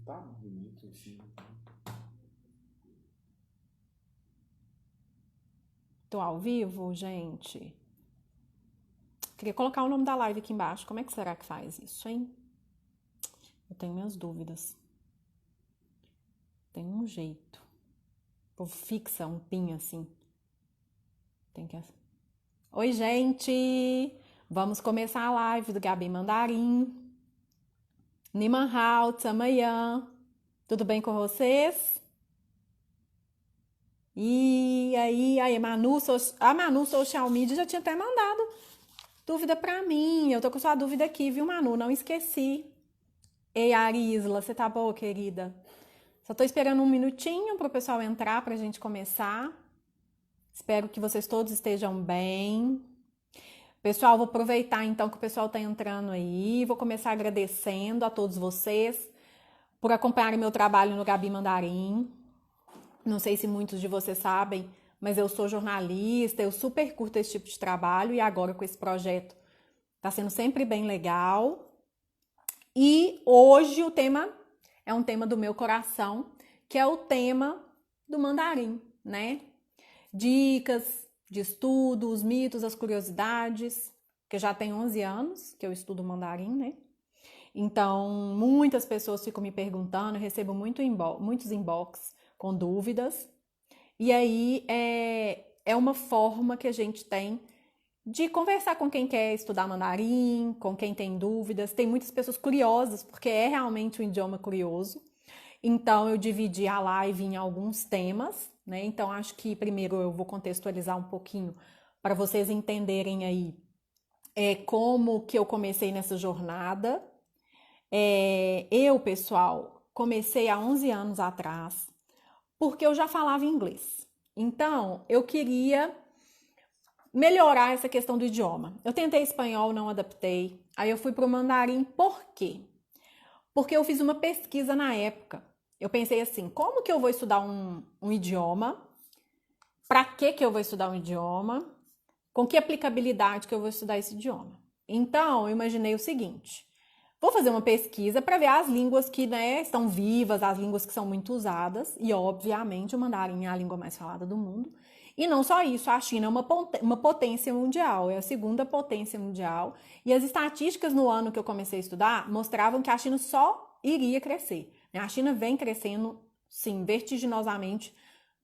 Tá bonito assim. Tô ao vivo, gente. Queria colocar o nome da live aqui embaixo. Como é que será que faz isso, hein? Eu tenho minhas dúvidas. Tem um jeito. O povo fixa um pin assim. Tem que... Oi, gente! Vamos começar a live do Gabi Mandarim. Niman Hao, amanhã. Tudo bem com vocês? E aí, a Manu Social Media já tinha até mandado dúvida pra mim. Eu tô com sua dúvida aqui, viu, Manu? Não esqueci. Ei, Arisla, você tá boa, querida? Só tô esperando um minutinho pro pessoal entrar pra gente começar. Espero que vocês todos estejam bem. Pessoal, vou aproveitar então que o pessoal tá entrando aí. Vou começar agradecendo a todos vocês por acompanharem meu trabalho no Gabi Mandarim. Não sei se muitos de vocês sabem, mas eu sou jornalista, eu super curto esse tipo de trabalho e agora com esse projeto tá sendo sempre bem legal. E hoje o tema é um tema do meu coração, que é o tema do mandarim, né? Dicas de estudo, os mitos, as curiosidades, que já tem 11 anos que eu estudo mandarim, né? Então, muitas pessoas ficam me perguntando, eu recebo muitos inbox com dúvidas. E aí é uma forma que a gente tem de conversar com quem quer estudar mandarim, com quem tem dúvidas. Tem muitas pessoas curiosas, porque é realmente um idioma curioso. Então, eu dividi a live em alguns temas, né? Então, acho que primeiro eu vou contextualizar um pouquinho para vocês entenderem aí como que eu comecei nessa jornada. Pessoal, comecei há 11 anos atrás, porque eu já falava inglês. Então, eu queria melhorar essa questão do idioma. Eu tentei espanhol, não adaptei. Aí eu fui para o mandarim, por quê? Porque eu fiz uma pesquisa na época. Eu pensei assim, como que eu vou estudar um idioma? Para que eu vou estudar um idioma? Com que aplicabilidade que eu vou estudar esse idioma? Então, eu imaginei o seguinte, vou fazer uma pesquisa para ver as línguas que, né, estão vivas, as línguas que são muito usadas, e obviamente o mandarim é a língua mais falada do mundo. E não só isso, a China é uma potência mundial, é a segunda potência mundial, e as estatísticas no ano que eu comecei a estudar mostravam que a China só iria crescer. A China vem crescendo, sim, vertiginosamente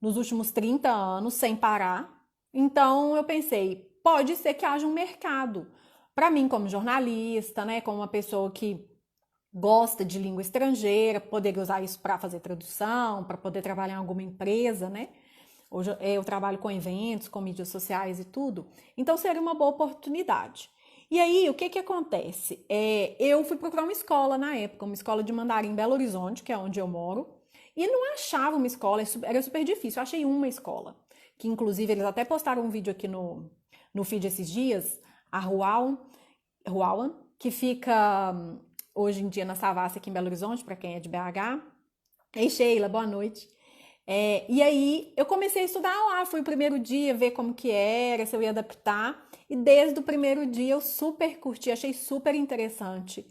nos últimos 30 anos, sem parar. Então eu pensei, pode ser que haja um mercado para mim como jornalista, né, como uma pessoa que gosta de língua estrangeira, poder usar isso para fazer tradução, para poder trabalhar em alguma empresa, né? Hoje eu trabalho com eventos, com mídias sociais e tudo. Então seria uma boa oportunidade. E aí, o que que acontece? Eu fui procurar uma escola na época, uma escola de mandarim em Belo Horizonte, que é onde eu moro, e não achava uma escola, era super difícil. Eu achei uma escola, que inclusive eles até postaram um vídeo aqui no feed esses dias, a Ruawan, que fica hoje em dia na Savassi, aqui em Belo Horizonte, para quem é de BH. Ei, Sheila, boa noite. E aí eu comecei a estudar lá, fui o primeiro dia ver como que era, se eu ia adaptar. E desde o primeiro dia eu super curti, achei super interessante.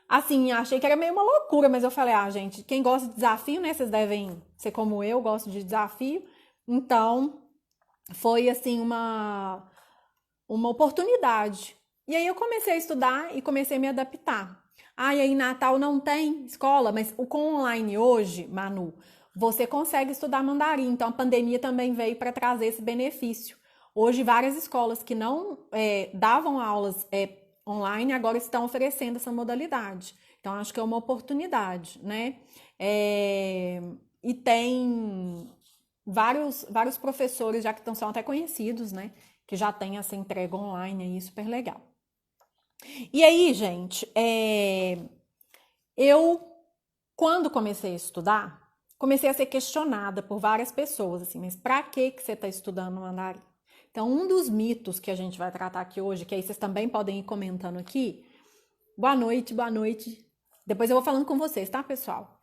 Assim, achei que era meio uma loucura, mas eu falei, gente, quem gosta de desafio, né? Vocês devem ser como eu, gosto de desafio. Então, foi assim uma oportunidade. E aí eu comecei a estudar e comecei a me adaptar. E aí em Natal não tem escola, mas o com online hoje, Manu, você consegue estudar mandarim. Então a pandemia também veio para trazer esse benefício. Hoje várias escolas que não davam aulas online agora estão oferecendo essa modalidade. Então acho que é uma oportunidade, né? E tem vários professores já que são até conhecidos, né? Que já tem essa entrega online aí, super legal. E aí, gente, eu, quando comecei a estudar, comecei a ser questionada por várias pessoas, assim, mas pra que você está estudando mandarim? Então, um dos mitos que a gente vai tratar aqui hoje, que aí vocês também podem ir comentando aqui, boa noite, boa noite. Depois eu vou falando com vocês, tá, pessoal?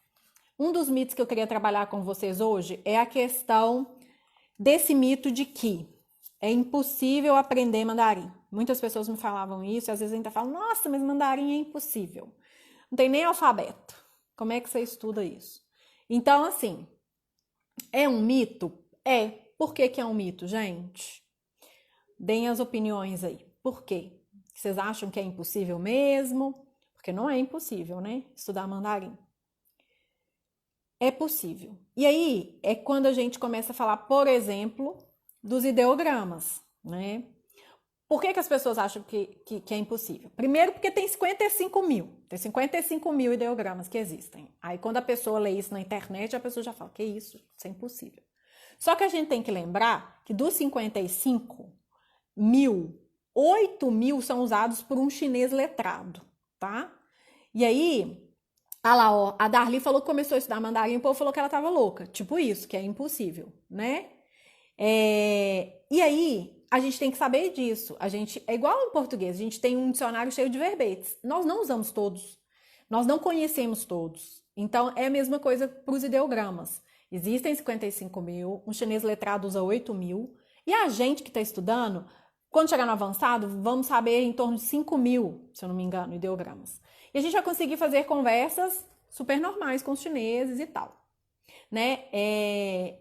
Um dos mitos que eu queria trabalhar com vocês hoje é a questão desse mito de que é impossível aprender mandarim. Muitas pessoas me falavam isso e às vezes ainda falam, nossa, mas mandarim é impossível. Não tem nem alfabeto. Como é que você estuda isso? Então, assim, é um mito? É. Por que que é um mito, gente? Deem as opiniões aí. Por quê? Vocês acham que é impossível mesmo? Porque não é impossível, né? Estudar mandarim. É possível. E aí é quando a gente começa a falar, por exemplo, dos ideogramas, né? Por que que as pessoas acham que é impossível? Primeiro, porque tem 55 mil. Tem 55 mil ideogramas que existem. Aí, quando a pessoa lê isso na internet, a pessoa já fala, que isso é impossível. Só que a gente tem que lembrar que dos 55 mil, 8 mil são usados por um chinês letrado, tá? E aí, lá, ó, a Darli falou que começou a estudar mandarim e o povo falou que ela tava louca. Tipo isso, que é impossível, né? E aí, a gente tem que saber disso. A gente é igual ao português, a gente tem um dicionário cheio de verbetes. Nós não usamos todos, nós não conhecemos todos. Então, é a mesma coisa para os ideogramas. Existem 55 mil, um chinês letrado usa 8 mil, e a gente que está estudando, quando chegar no avançado, vamos saber em torno de 5 mil, se eu não me engano, ideogramas. E a gente vai conseguir fazer conversas super normais com os chineses e tal, né?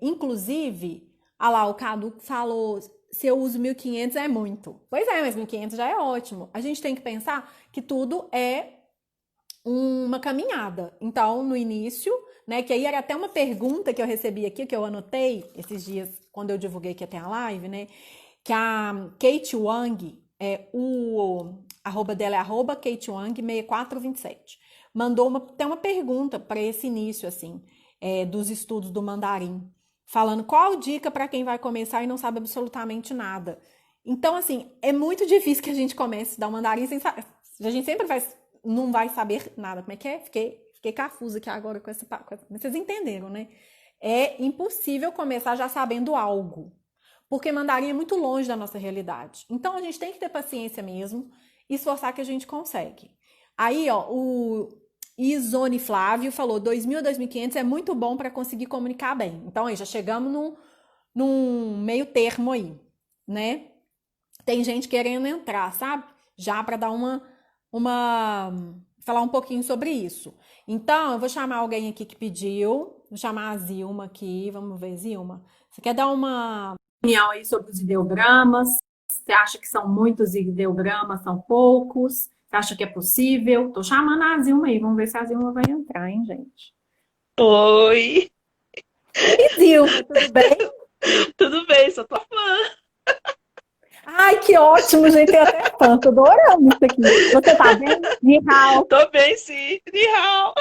Inclusive, lá, o Cadu falou, se eu uso 1.500 é muito. Pois é, mas 1.500 já é ótimo. A gente tem que pensar que tudo é uma caminhada. Então, no início, né, que aí era até uma pergunta que eu recebi aqui, que eu anotei esses dias, quando eu divulguei que ia ter a live, né, que a Kate Wang, o arroba dela é arroba Kate Wang 6427, mandou até uma pergunta para esse início, assim, dos estudos do mandarim, falando qual dica para quem vai começar e não sabe absolutamente nada. Então, assim, é muito difícil que a gente comece a estudar o mandarim sem saber. A gente sempre não vai saber nada. Como é que é? Fiquei cafusa aqui agora com essa. Mas vocês entenderam, né? É impossível começar já sabendo algo. Porque mandarim é muito longe da nossa realidade. Então, a gente tem que ter paciência mesmo e esforçar que a gente consegue. Aí, ó, o Izone Flávio falou, 2.000 a 2.500 é muito bom para conseguir comunicar bem. Então, aí, já chegamos num meio termo aí, né? Tem gente querendo entrar, sabe? Já para dar falar um pouquinho sobre isso. Então, eu vou chamar alguém aqui que pediu. Vou chamar a Zilma aqui. Vamos ver, Zilma. Você quer dar uma opinião aí sobre os ideogramas? Você acha que são muitos ideogramas, são poucos? Você acha que é possível? Tô chamando a Zilma aí. Vamos ver se a Zilma vai entrar, hein, gente? Oi, Oi, Zilma, tudo bem? tudo bem? Sou tua fã. Ai, que ótimo, gente. Eu até fã. Tô adorando isso aqui. Você tá bem? Nihao. Tô bem, sim. Ni hao.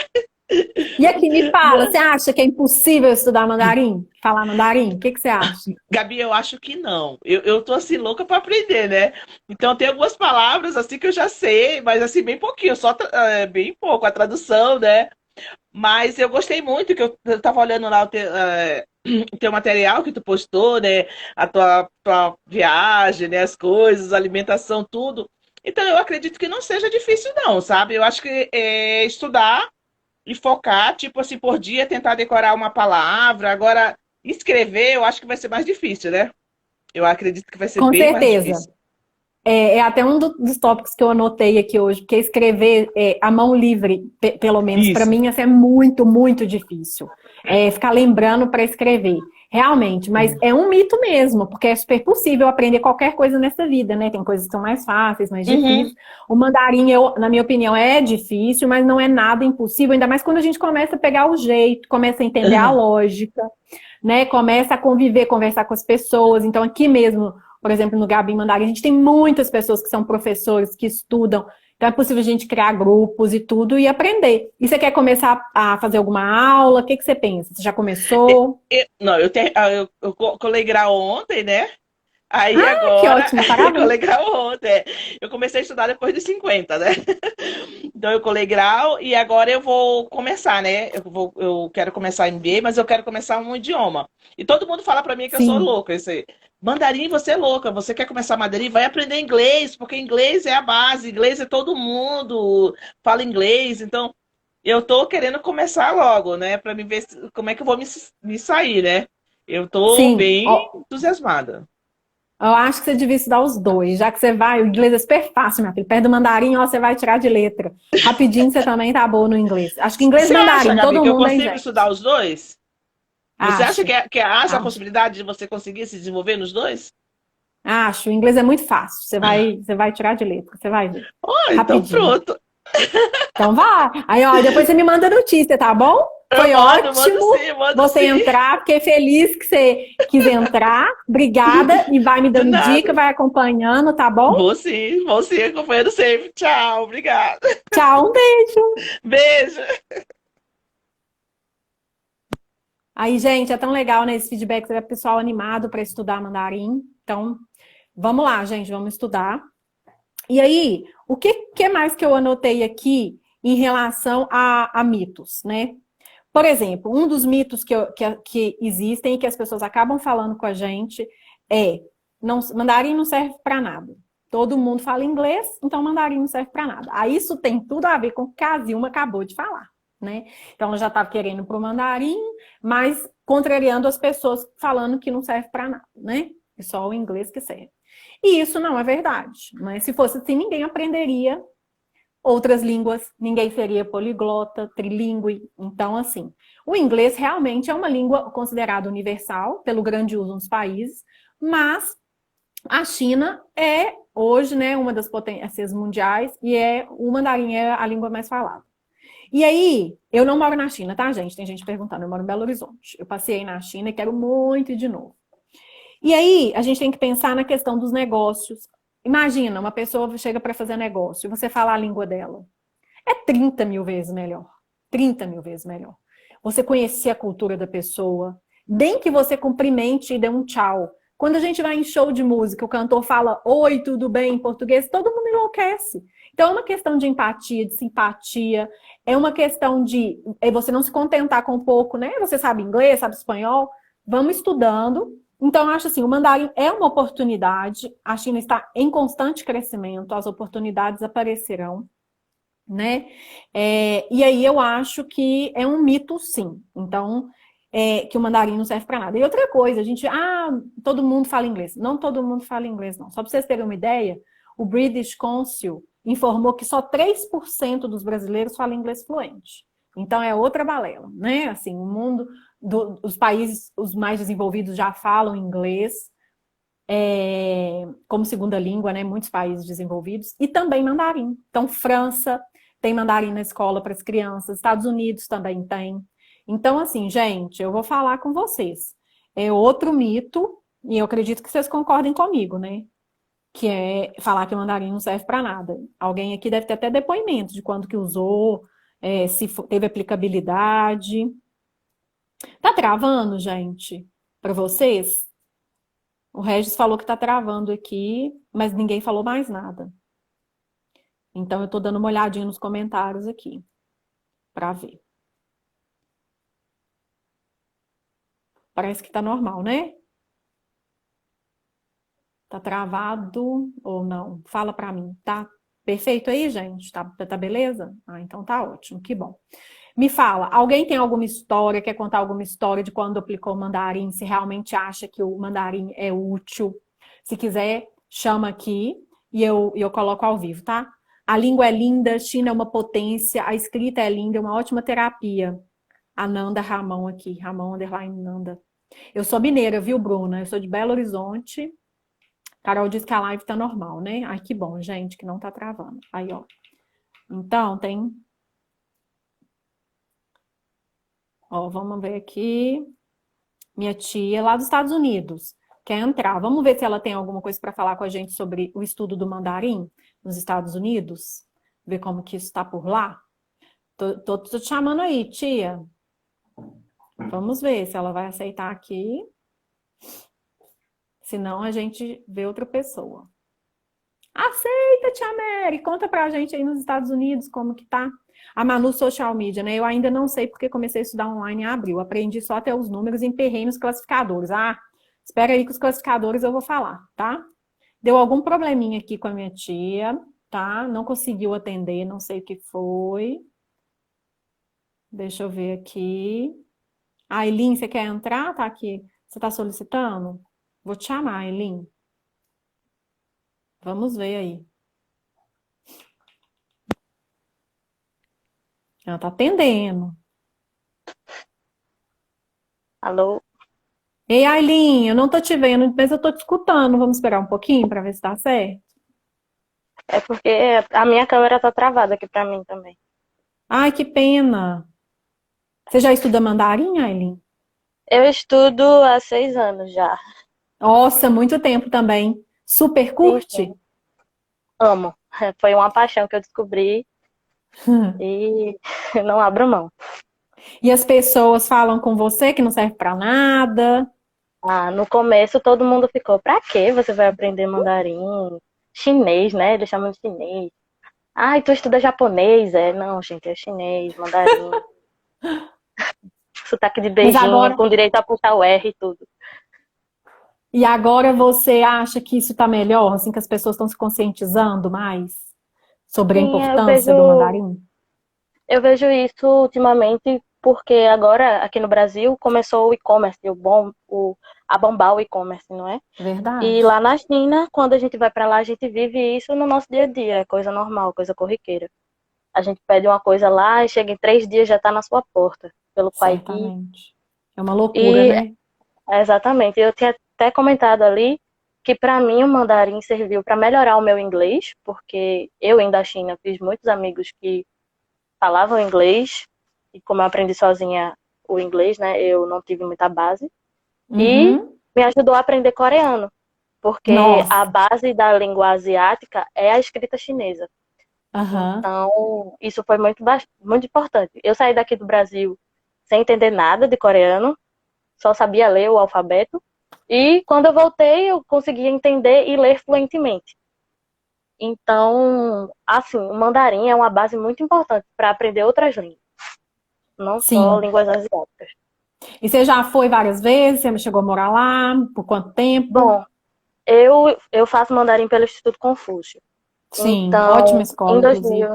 E aqui, me fala, você acha que é impossível estudar mandarim? Falar mandarim? O que que você acha? Gabi, eu acho que não. Eu tô assim louca para aprender, né? Então tem algumas palavras assim que eu já sei, mas assim bem pouquinho, bem pouco a tradução, né? Mas eu gostei muito que eu tava olhando lá o teu material que tu postou, né? A tua viagem, né? As coisas, a alimentação, tudo. Então eu acredito que não seja difícil, não, sabe? Eu acho que estudar e focar, tipo assim, por dia, tentar decorar uma palavra. Agora, escrever, eu acho que vai ser mais difícil, né? Eu acredito que vai ser Com bem mais certeza. difícil. É até um dos tópicos que eu anotei aqui hoje, porque escrever a mão livre, pelo menos para Isso. mim, isso é muito, muito difícil. Ficar lembrando para escrever. Realmente, mas é um mito mesmo, porque é super possível aprender qualquer coisa nessa vida, né? Tem coisas que são mais fáceis, mais Uhum. difíceis. O mandarim, na minha opinião, é difícil, mas não é nada impossível, ainda mais quando a gente começa a pegar o jeito, começa a entender a Uhum. lógica, né? Começa a conviver, conversar com as pessoas. Então, aqui mesmo, por exemplo, no Gabi Mandarim, a gente tem muitas pessoas que são professores, que estudam. Então, é possível a gente criar grupos e tudo e aprender. E você quer começar a fazer alguma aula? O que que você pensa? Você já começou? Não, eu colei grau ontem, né? Aí Ah, que agora, ótimo, eu parabéns. colei grau ontem. Eu comecei a estudar depois de 50, né? Então eu colei grau e agora eu vou começar, né? Eu quero começar MBA, mas eu quero começar um idioma. E todo mundo fala pra mim que eu sou Sim, louca. Esse, mandarim, você é louca. Você quer começar mandarim? Vai aprender inglês, porque inglês é a base. Inglês é todo mundo fala inglês. Então eu tô querendo começar logo, né? Pra me ver como é que eu vou me sair, né? Eu tô sim. bem Ó, entusiasmada. Eu acho que você devia estudar os dois, já que você vai, o inglês é super fácil, minha filha. Perto do mandarim, ó, você vai tirar de letra. Rapidinho você também tá boa no inglês. Acho que inglês e Você acha, mandarim, Gabi, todo que eu mundo é consigo gente. estudar os dois? Você acha Acho, que há essa acho, possibilidade de você conseguir se desenvolver nos dois? acho. O inglês é muito fácil. Você vai tirar de letra, você vai ver. Oh, então Rapidinho. pronto. Então vá. Aí, ó, depois você me manda notícia, tá bom? Eu Foi mando ótimo sim, mando você sim. entrar, fiquei feliz que você quis entrar. Obrigada e vai me De dando dica, nada. vai acompanhando, tá bom? Vou sim, acompanhando sempre. Tchau, obrigada. Tchau, um beijo. Beijo. Aí, gente, é tão legal, né, esse feedback, você vê o pessoal animado para estudar mandarim. Então, vamos lá, gente, vamos estudar. E aí, o que mais que eu anotei aqui em relação a mitos, né? Por exemplo, um dos mitos que existem e que as pessoas acabam falando com a gente é: mandarim não serve para nada. Todo mundo fala inglês, então mandarim não serve para nada. Aí isso tem tudo a ver com o que a Zilma acabou de falar, né? Então ela já estava querendo para o mandarim, mas contrariando as pessoas falando que não serve para nada, né? É só o inglês que serve. E isso não é verdade, né? Se fosse assim, ninguém aprenderia outras línguas, ninguém seria poliglota, trilingüe. Então, assim, o inglês realmente é uma língua considerada universal pelo grande uso nos países, mas a China é hoje, né, uma das potências mundiais e o mandarim é a língua mais falada. E aí, eu não moro na China, tá, gente? Tem gente perguntando, eu moro em Belo Horizonte. Eu passei na China e quero muito ir de novo. E aí, a gente tem que pensar na questão dos negócios. Imagina, uma pessoa chega para fazer negócio e você fala a língua dela. É 30 mil vezes melhor. 30 mil vezes melhor. Você conhecer a cultura da pessoa, nem que você cumprimente e dê um tchau. Quando a gente vai em show de música, o cantor fala oi, tudo bem em português, todo mundo enlouquece. Então é uma questão de empatia, de simpatia, é uma questão de você não se contentar com pouco, né? Você sabe inglês, sabe espanhol, vamos estudando. Então, eu acho assim, o mandarim é uma oportunidade, a China está em constante crescimento, as oportunidades aparecerão, né? E aí eu acho que é um mito, sim. Então, que o mandarim não serve para nada. E outra coisa, todo mundo fala inglês. Não todo mundo fala inglês, não. Só para vocês terem uma ideia, o British Council informou que só 3% dos brasileiros falam inglês fluente. Então é outra balela, né? Assim, o mundo, os países, os mais desenvolvidos já falam inglês, como segunda língua, né? Muitos países desenvolvidos, e também mandarim. Então, França tem mandarim na escola para as crianças, Estados Unidos também tem. Então, assim, gente, eu vou falar com vocês. É outro mito, e eu acredito que vocês concordem comigo, né? Que é falar que o mandarim não serve para nada. Alguém aqui deve ter até depoimento de quando que usou, se teve aplicabilidade. Tá travando, gente, para vocês? O Regis falou que tá travando aqui, mas ninguém falou mais nada. Então eu tô dando uma olhadinha nos comentários aqui para ver. Parece que tá normal, né? Tá travado ou não? Fala para mim. Tá perfeito aí, gente? Tá beleza? Ah, então tá ótimo, que bom. Me fala, alguém tem alguma história, quer contar alguma história de quando aplicou o mandarim, se realmente acha que o mandarim é útil? Se quiser, chama aqui e eu coloco ao vivo, tá? A língua é linda, China é uma potência, a escrita é linda, é uma ótima terapia. A Nanda Ramon aqui, Ramon underline Nanda. Eu sou mineira, viu, Bruna? Eu sou de Belo Horizonte. Carol diz que a live tá normal, né? Ai, que bom, gente, que não tá travando. Aí, ó. Então, tem. Ó, vamos ver aqui. Minha tia, lá dos Estados Unidos, quer entrar. Vamos ver se ela tem alguma coisa para falar com a gente sobre o estudo do mandarim nos Estados Unidos. Ver como que isso está por lá. Tô te chamando aí, tia. Vamos ver se ela vai aceitar aqui. Senão a gente vê outra pessoa. Aceita, tia Mary. Conta pra gente aí nos Estados Unidos como que tá. A Manu Social Media, né? Eu ainda não sei porque comecei a estudar online em abril. Aprendi só até os números e emperrei nos classificadores. Ah, espera aí que os classificadores eu vou falar, tá? Deu algum probleminha aqui com a minha tia, tá? Não conseguiu atender, não sei o que foi. Deixa eu ver aqui. A Eileen, você quer entrar? Tá aqui. Você tá solicitando? Vou te chamar, Eileen. Vamos ver aí. Ela tá atendendo. Alô? Ei, Aileen, eu não tô te vendo, mas eu tô te escutando. Vamos esperar um pouquinho para ver se tá certo. É porque a minha câmera tá travada aqui pra mim também. Ai, que pena. Você já estuda mandarim, Aileen? Eu estudo há 6 anos já. Nossa, muito tempo também. Super Sim, curte? sim. Amo. Foi uma paixão que eu descobri e não abro mão. E as pessoas falam com você que não serve pra nada. Ah, no começo todo mundo ficou, pra que você vai aprender mandarim? Chinês, né? Eles chamam de chinês. Ai, tu estuda japonês? É, não, gente, é chinês, mandarim. Sotaque de Mas beijinho, agora, com direito a puxar o R e tudo. e agora você acha que isso tá melhor, assim, que as pessoas estão se conscientizando mais sobre a Sim, importância do mandarim? eu vejo isso ultimamente porque agora aqui no Brasil começou o e-commerce, a bombar o e-commerce, não é? E Verdade. lá na China, quando a gente vai pra lá, a gente vive isso no nosso dia a dia, é coisa normal, coisa corriqueira. A gente pede uma coisa lá e chega em 3 dias já tá na sua porta, pelo Kuaiti. Certamente. É uma loucura, E né? exatamente, eu tinha até comentado ali que para mim o mandarim serviu para melhorar o meu inglês, porque eu indo à China fiz muitos amigos que falavam inglês e como eu aprendi sozinha o inglês, né, eu não tive muita base e Uhum. me ajudou a aprender coreano, porque a Nossa. base da língua asiática é a escrita chinesa. Aham. Então, isso foi muito importante. Eu saí daqui do Brasil sem entender nada de coreano, só sabia ler o alfabeto. E quando eu voltei, eu conseguia entender e ler fluentemente. Então, assim, o mandarim é uma base muito importante para aprender outras línguas, não só Sim. línguas asiáticas. E você já foi várias vezes? Você chegou a morar lá? Por quanto tempo? Bom, eu faço mandarim pelo Instituto Confúcio. Sim, ótima Então, escola, inclusive.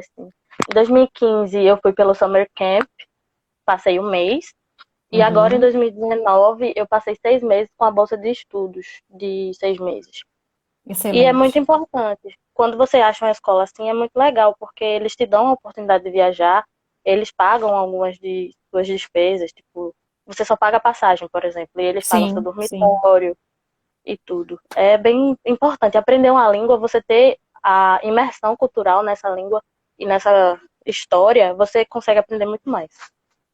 sim. Em 2015 eu fui pelo Summer Camp, passei um mês. E agora em Uhum. 2019 eu passei 6 meses com a bolsa de estudos de 6 meses. E é muito Excelente. importante. Quando você acha uma escola assim, é muito legal, porque eles te dão a oportunidade de viajar, eles pagam algumas de suas despesas, tipo, você só paga a passagem, por exemplo, e eles pagam seu Sim, sim. dormitório e tudo. É bem importante. Aprender uma língua, você ter a imersão cultural nessa língua e nessa história, você consegue aprender muito mais.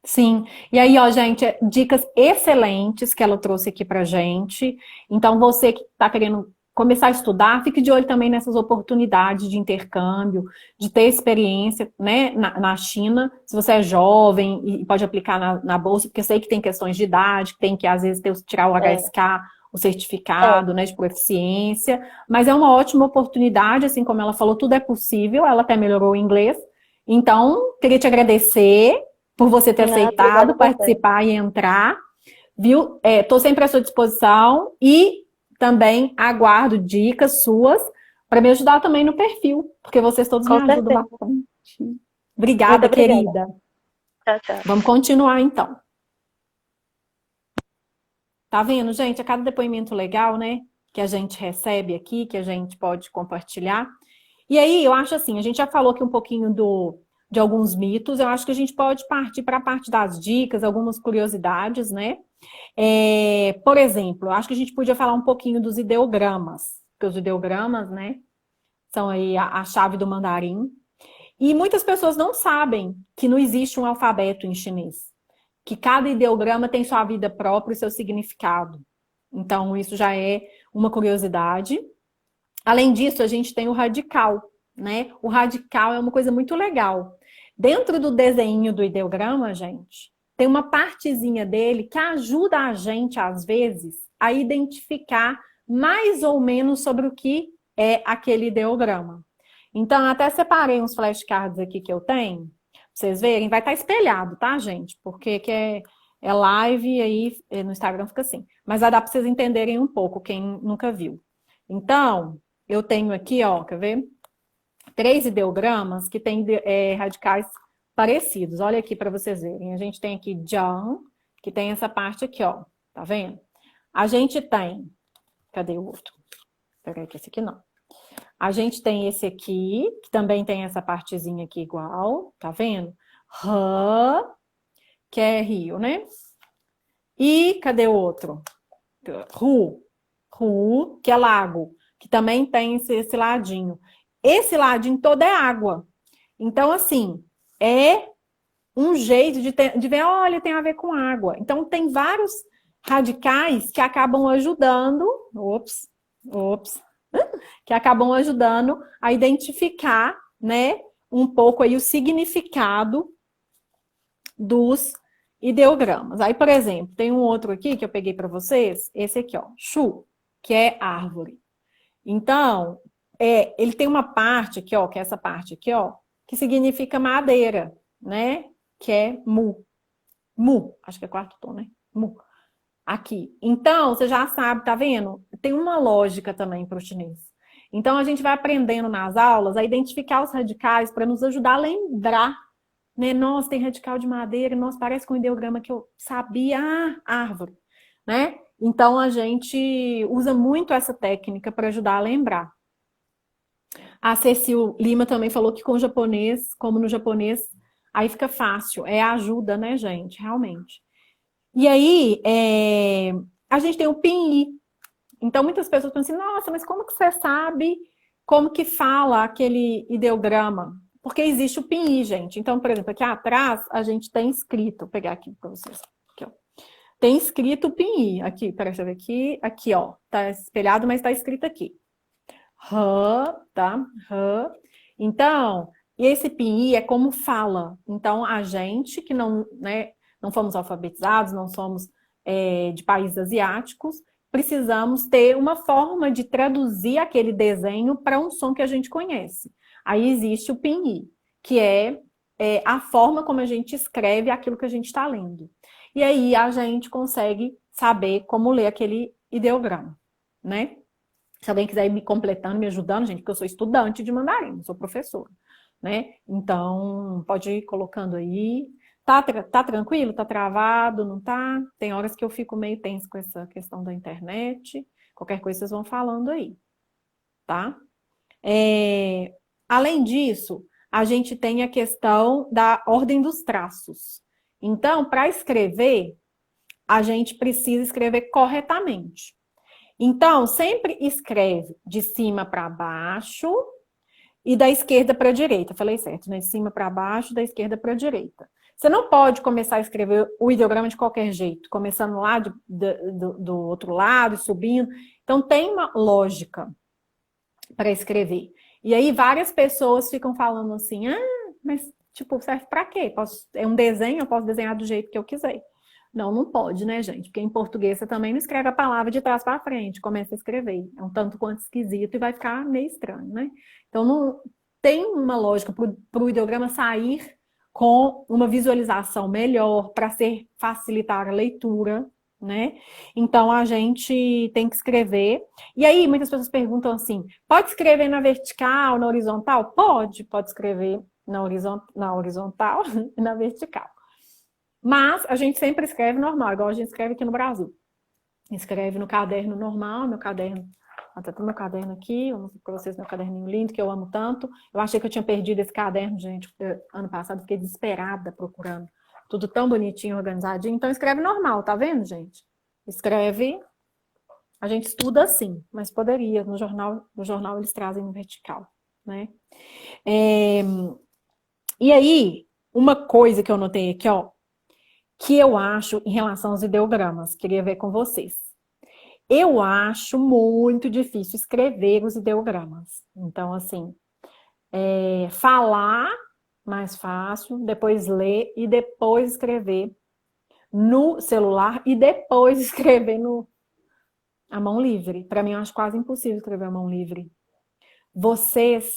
Sim. E aí, ó, gente, dicas excelentes que ela trouxe aqui pra gente. Então, você que está querendo começar a estudar, fique de olho também nessas oportunidades de intercâmbio, de ter experiência, né, na China. Se você é jovem e pode aplicar na bolsa, porque eu sei que tem questões de idade, que tem que, às vezes, tirar o É, HSK, o é, certificado, né, de proficiência. Mas é uma ótima oportunidade, assim como ela falou, tudo é possível. Ela até melhorou o inglês. Então, queria te agradecer por você ter obrigada aceitado também. participar e entrar, viu? Estou sempre à sua disposição e também aguardo dicas suas para me ajudar também no perfil, porque vocês todos me Com ajudam certeza. bastante. Muito Obrigada, obrigada. querida. Tchau, tchau. Vamos continuar então. Tá vendo, gente? A cada depoimento legal, né? Que a gente recebe aqui, que a gente pode compartilhar. E aí, eu acho assim, a gente já falou aqui um pouquinho de alguns mitos, eu acho que a gente pode partir para a parte das dicas, algumas curiosidades, né? Por exemplo, eu acho que a gente podia falar um pouquinho dos ideogramas, porque os ideogramas, né, são aí a chave do mandarim. E muitas pessoas não sabem que não existe um alfabeto em chinês, que cada ideograma tem sua vida própria e seu significado. Então, isso já é uma curiosidade. Além disso, a gente tem o radical, né? O radical é uma coisa muito legal. Dentro do desenho do ideograma, gente, tem uma partezinha dele que ajuda a gente, às vezes, a identificar mais ou menos sobre o que é aquele ideograma. Então, até separei uns flashcards aqui que eu tenho, pra vocês verem, vai estar espelhado, tá, gente? Porque é live e aí no Instagram fica assim. Mas vai dar para vocês entenderem um pouco, quem nunca viu. Então, eu tenho aqui, ó, quer ver? 3 ideogramas que têm radicais parecidos. Olha aqui para vocês verem. A gente tem aqui John, que tem essa parte aqui, ó. Tá vendo? A gente tem. Cadê o outro? Peraí, que esse aqui não. A gente tem esse aqui, que também tem essa partezinha aqui igual, tá vendo? Rã, que é rio, né? E cadê o outro? Ru, que é lago, que também tem esse ladinho. Esse ladinho todo é água. Então, assim, é um jeito de ver, olha, tem a ver com água. Então, tem vários radicais que acabam ajudando, que acabam ajudando a identificar, né, um pouco aí o significado dos ideogramas. Aí, por exemplo, tem um outro aqui que eu peguei para vocês, esse aqui, ó, chu, que é árvore. Então, ele tem uma parte aqui, ó, que é essa parte aqui, ó, que significa madeira, né? Que é mu. Mu, acho que é quarto tom, né? Mu. Aqui. Então, você já sabe, tá vendo? Tem uma lógica também para o chinês. Então, a gente vai aprendendo nas aulas a identificar os radicais para nos ajudar a lembrar, né? Nossa, tem radical de madeira, nossa, parece com um ideograma que eu sabia, árvore, né? Então, a gente usa muito essa técnica para ajudar a lembrar. A Cecil Lima também falou que com o japonês, como no japonês, aí fica fácil. É ajuda, né, gente? Realmente. E aí, a gente tem o pinyi. Então, muitas pessoas pensam assim, nossa, mas como que você sabe como que fala aquele ideograma? Porque existe o pinyi, gente. Então, por exemplo, aqui atrás, a gente tem escrito, vou pegar aqui para vocês. Aqui, ó. Tem escrito o pinyi. Aqui, peraí, deixa eu ver aqui. Aqui, ó. Tá espelhado, mas tá escrito aqui. Rã, tá? Rã. Então, e esse pinyi é como fala. Então, a gente que não, né, não fomos alfabetizados, não somos de países asiáticos, precisamos ter uma forma de traduzir aquele desenho para um som que a gente conhece. Aí existe o pinyi, que é a forma como a gente escreve aquilo que a gente está lendo. E aí a gente consegue saber como ler aquele ideograma, né? Se alguém quiser ir me completando, me ajudando, gente, porque eu sou estudante de mandarim, não sou professora, né? Então, pode ir colocando aí. Tá tranquilo? Tá travado? Não tá? Tem horas que eu fico meio tenso com essa questão da internet. Qualquer coisa vocês vão falando aí, tá? Além disso, a gente tem a questão da ordem dos traços. Então, para escrever, a gente precisa escrever corretamente. Então, sempre escreve de cima para baixo e da esquerda para a direita. Falei certo, né? De cima para baixo, da esquerda para a direita. Você não pode começar a escrever o ideograma de qualquer jeito, começando lá do outro lado, subindo. Então, tem uma lógica para escrever. E aí, várias pessoas ficam falando assim, mas, tipo, serve para quê? É um desenho, eu posso desenhar do jeito que eu quiser. Não, não pode, né, gente? Porque em português você também não escreve a palavra de trás para frente, começa a escrever. É um tanto quanto esquisito e vai ficar meio estranho, né? Então, não tem uma lógica para o ideograma sair com uma visualização melhor, para facilitar a leitura, né? Então, a gente tem que escrever. E aí, muitas pessoas perguntam assim, pode escrever na vertical, na horizontal? Pode escrever na horizontal e na vertical. Mas a gente sempre escreve normal, igual a gente escreve aqui no Brasil. Escreve no caderno normal, meu caderno. Até tem meu caderno aqui, eu mostro para vocês meu caderninho lindo, que eu amo tanto. Eu achei que eu tinha perdido esse caderno, gente. Ano passado fiquei desesperada procurando. Tudo tão bonitinho, organizadinho. Então escreve normal, tá vendo, gente? Escreve. A gente estuda assim, mas poderia. No jornal eles trazem no vertical, né? E aí, uma coisa que eu notei aqui, ó, que eu acho em relação aos ideogramas, queria ver com vocês. Eu acho muito difícil escrever os ideogramas. Então, assim, falar mais fácil, depois ler e depois escrever no celular e depois escrever a mão livre. Para mim, eu acho quase impossível escrever a mão livre. Vocês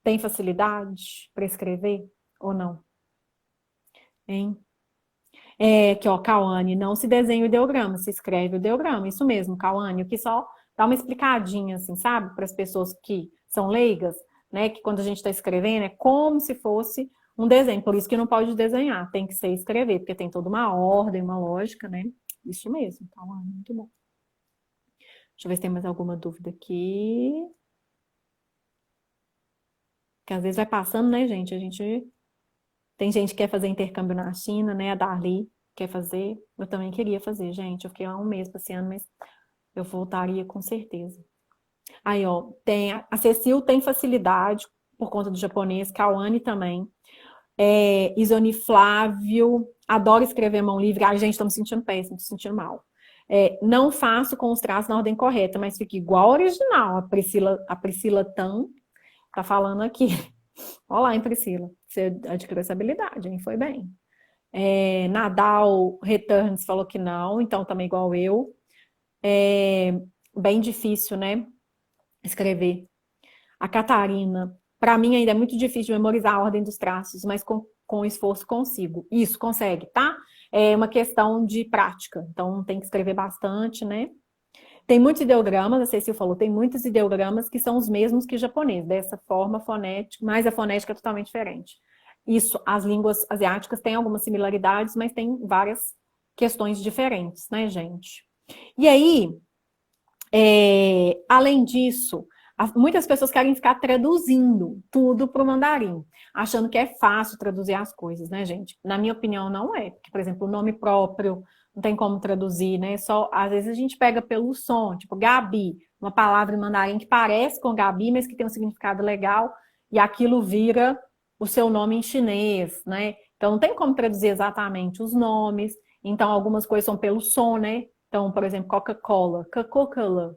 têm facilidade para escrever ou não? Hein? Aqui, ó, Cauane, não se desenha o ideograma, se escreve o ideograma. Isso mesmo, Cauane, o que só dá uma explicadinha, assim, sabe? Para as pessoas que são leigas, né? Que quando a gente está escrevendo é como se fosse um desenho. Por isso que não pode desenhar, tem que ser escrever, porque tem toda uma ordem, uma lógica, né? Isso mesmo, Cauane, muito bom. Deixa eu ver se tem mais alguma dúvida aqui. Porque às vezes vai passando, né, gente? Tem gente que quer fazer intercâmbio na China, né? A Darli quer fazer. Eu também queria fazer, gente. Eu fiquei lá um mês passeando, mas eu voltaria com certeza. Aí, ó, a Cecil tem facilidade por conta do japonês, Kawane também. Isoni Flávio, adoro escrever mão livre. Ai, gente, tô me sentindo péssimo, tô me sentindo mal. Não faço com os traços na ordem correta, mas fica igual ao original. A Priscila Tan tá falando aqui. Olá, hein, Priscila. Você adquiriu essa habilidade, hein? Foi bem. Nadal Returns falou que não, então também igual eu. Bem difícil, né? Escrever. A Catarina, para mim ainda é muito difícil de memorizar a ordem dos traços, mas com esforço consigo. Isso, consegue, tá? É uma questão de prática, então tem que escrever bastante, né? Tem muitos ideogramas, a Cecil falou, tem muitos ideogramas que são os mesmos que japonês, dessa forma fonética, mas a fonética é totalmente diferente. Isso, as línguas asiáticas têm algumas similaridades, mas tem várias questões diferentes, né, gente? E aí, além disso, muitas pessoas querem ficar traduzindo tudo para o mandarim, achando que é fácil traduzir as coisas, né, gente? Na minha opinião, não é. Porque, por exemplo, o nome próprio não tem como traduzir, né? Só, às vezes a gente pega pelo som, tipo Gabi, uma palavra em mandarim que parece com Gabi, mas que tem um significado legal, e aquilo vira o seu nome em chinês, né? Então, não tem como traduzir exatamente os nomes. Então, algumas coisas são pelo som, né? Então, por exemplo, Coca-Cola, Coca-Cola,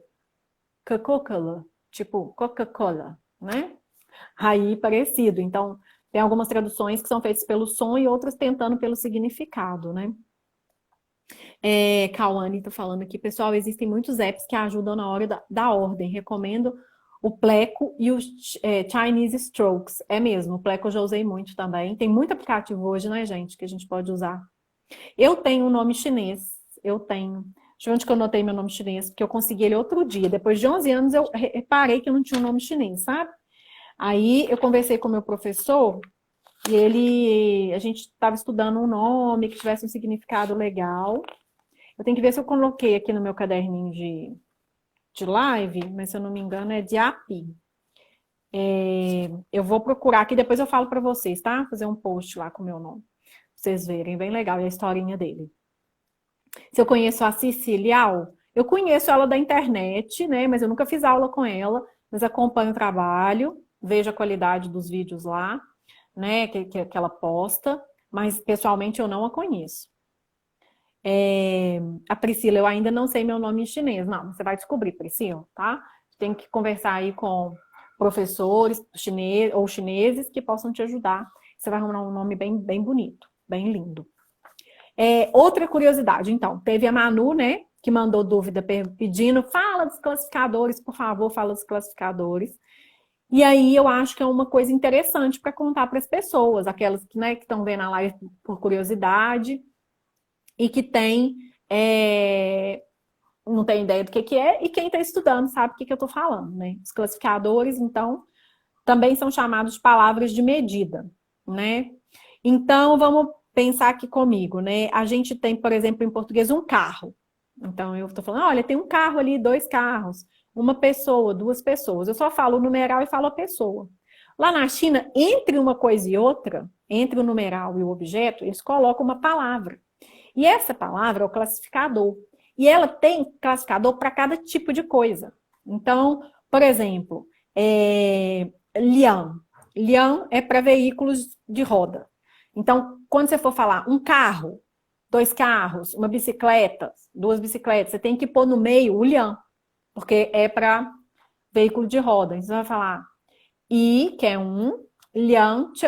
Coca-Cola, tipo Coca-Cola, né? Aí, parecido. Então, tem algumas traduções que são feitas pelo som e outras tentando pelo significado, né? Kawane tá falando aqui, pessoal, existem muitos apps que ajudam na hora da ordem. Recomendo o Pleco e o Chinese Strokes. É mesmo, o Pleco eu já usei muito também. Tem muito aplicativo hoje, né, gente, que a gente pode usar. Eu tenho um nome chinês. Eu tenho. Deixa eu ver onde que eu anotei meu nome chinês, porque eu consegui ele outro dia. Depois de 11 anos, eu reparei que eu não tinha um nome chinês, sabe? Aí eu conversei com o meu professor e a gente estava estudando um nome que tivesse um significado legal. Eu tenho que ver se eu coloquei aqui no meu caderninho de live, mas se eu não me engano é de API. Eu vou procurar aqui, depois eu falo para vocês, tá? Fazer um post lá com o meu nome. Pra vocês verem, bem legal, e a historinha dele. Se eu conheço a Cecilial, eu conheço ela da internet, né? Mas eu nunca fiz aula com ela, mas acompanho o trabalho, vejo a qualidade dos vídeos lá, né? Que ela posta, mas pessoalmente eu não a conheço. A Priscila, eu ainda não sei meu nome em chinês. Não, você vai descobrir, Priscila, tá? Tem que conversar aí com professores ou chineses que possam te ajudar. Você vai arrumar um nome bem, bem bonito, bem lindo. Outra curiosidade, então, teve a Manu, né, que mandou dúvida pedindo, fala dos classificadores, por favor, fala dos classificadores. E aí eu acho que é uma coisa interessante para contar para as pessoas, aquelas que estão vendo a live por curiosidade e que não tem ideia do que é, e quem está estudando sabe o que eu estou falando, né? Os classificadores, então, também são chamados de palavras de medida, né? Então, vamos pensar aqui comigo, né? A gente tem, por exemplo, em português, um carro. Então, eu estou falando, olha, tem um carro ali, 2 carros, uma pessoa, 2 pessoas. Eu só falo o numeral e falo a pessoa. Lá na China, entre uma coisa e outra, entre o numeral e o objeto, eles colocam uma palavra. E essa palavra é o classificador. E ela tem classificador para cada tipo de coisa. Então, por exemplo, liang. Liang é para veículos de roda. Então, quando você for falar um carro, 2 carros, uma bicicleta, 2 bicicletas, você tem que pôr no meio o liang, porque é para veículo de roda. Então, você vai falar que é liang che,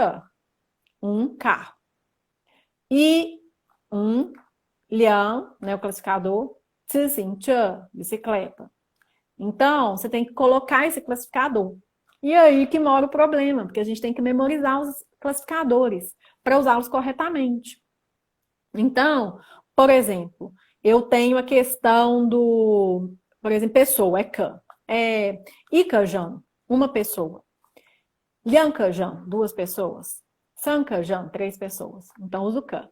um carro. E liang, né, o classificador, cixin che, bicicleta. Então, você tem que colocar esse classificador. E aí que mora o problema, porque a gente tem que memorizar os classificadores para usá-los corretamente. Então, por exemplo, eu tenho a questão por exemplo, pessoa, can. Ikajan, uma pessoa. Liankajan, 2 pessoas. Sankajan, 3 pessoas. Então, uso can.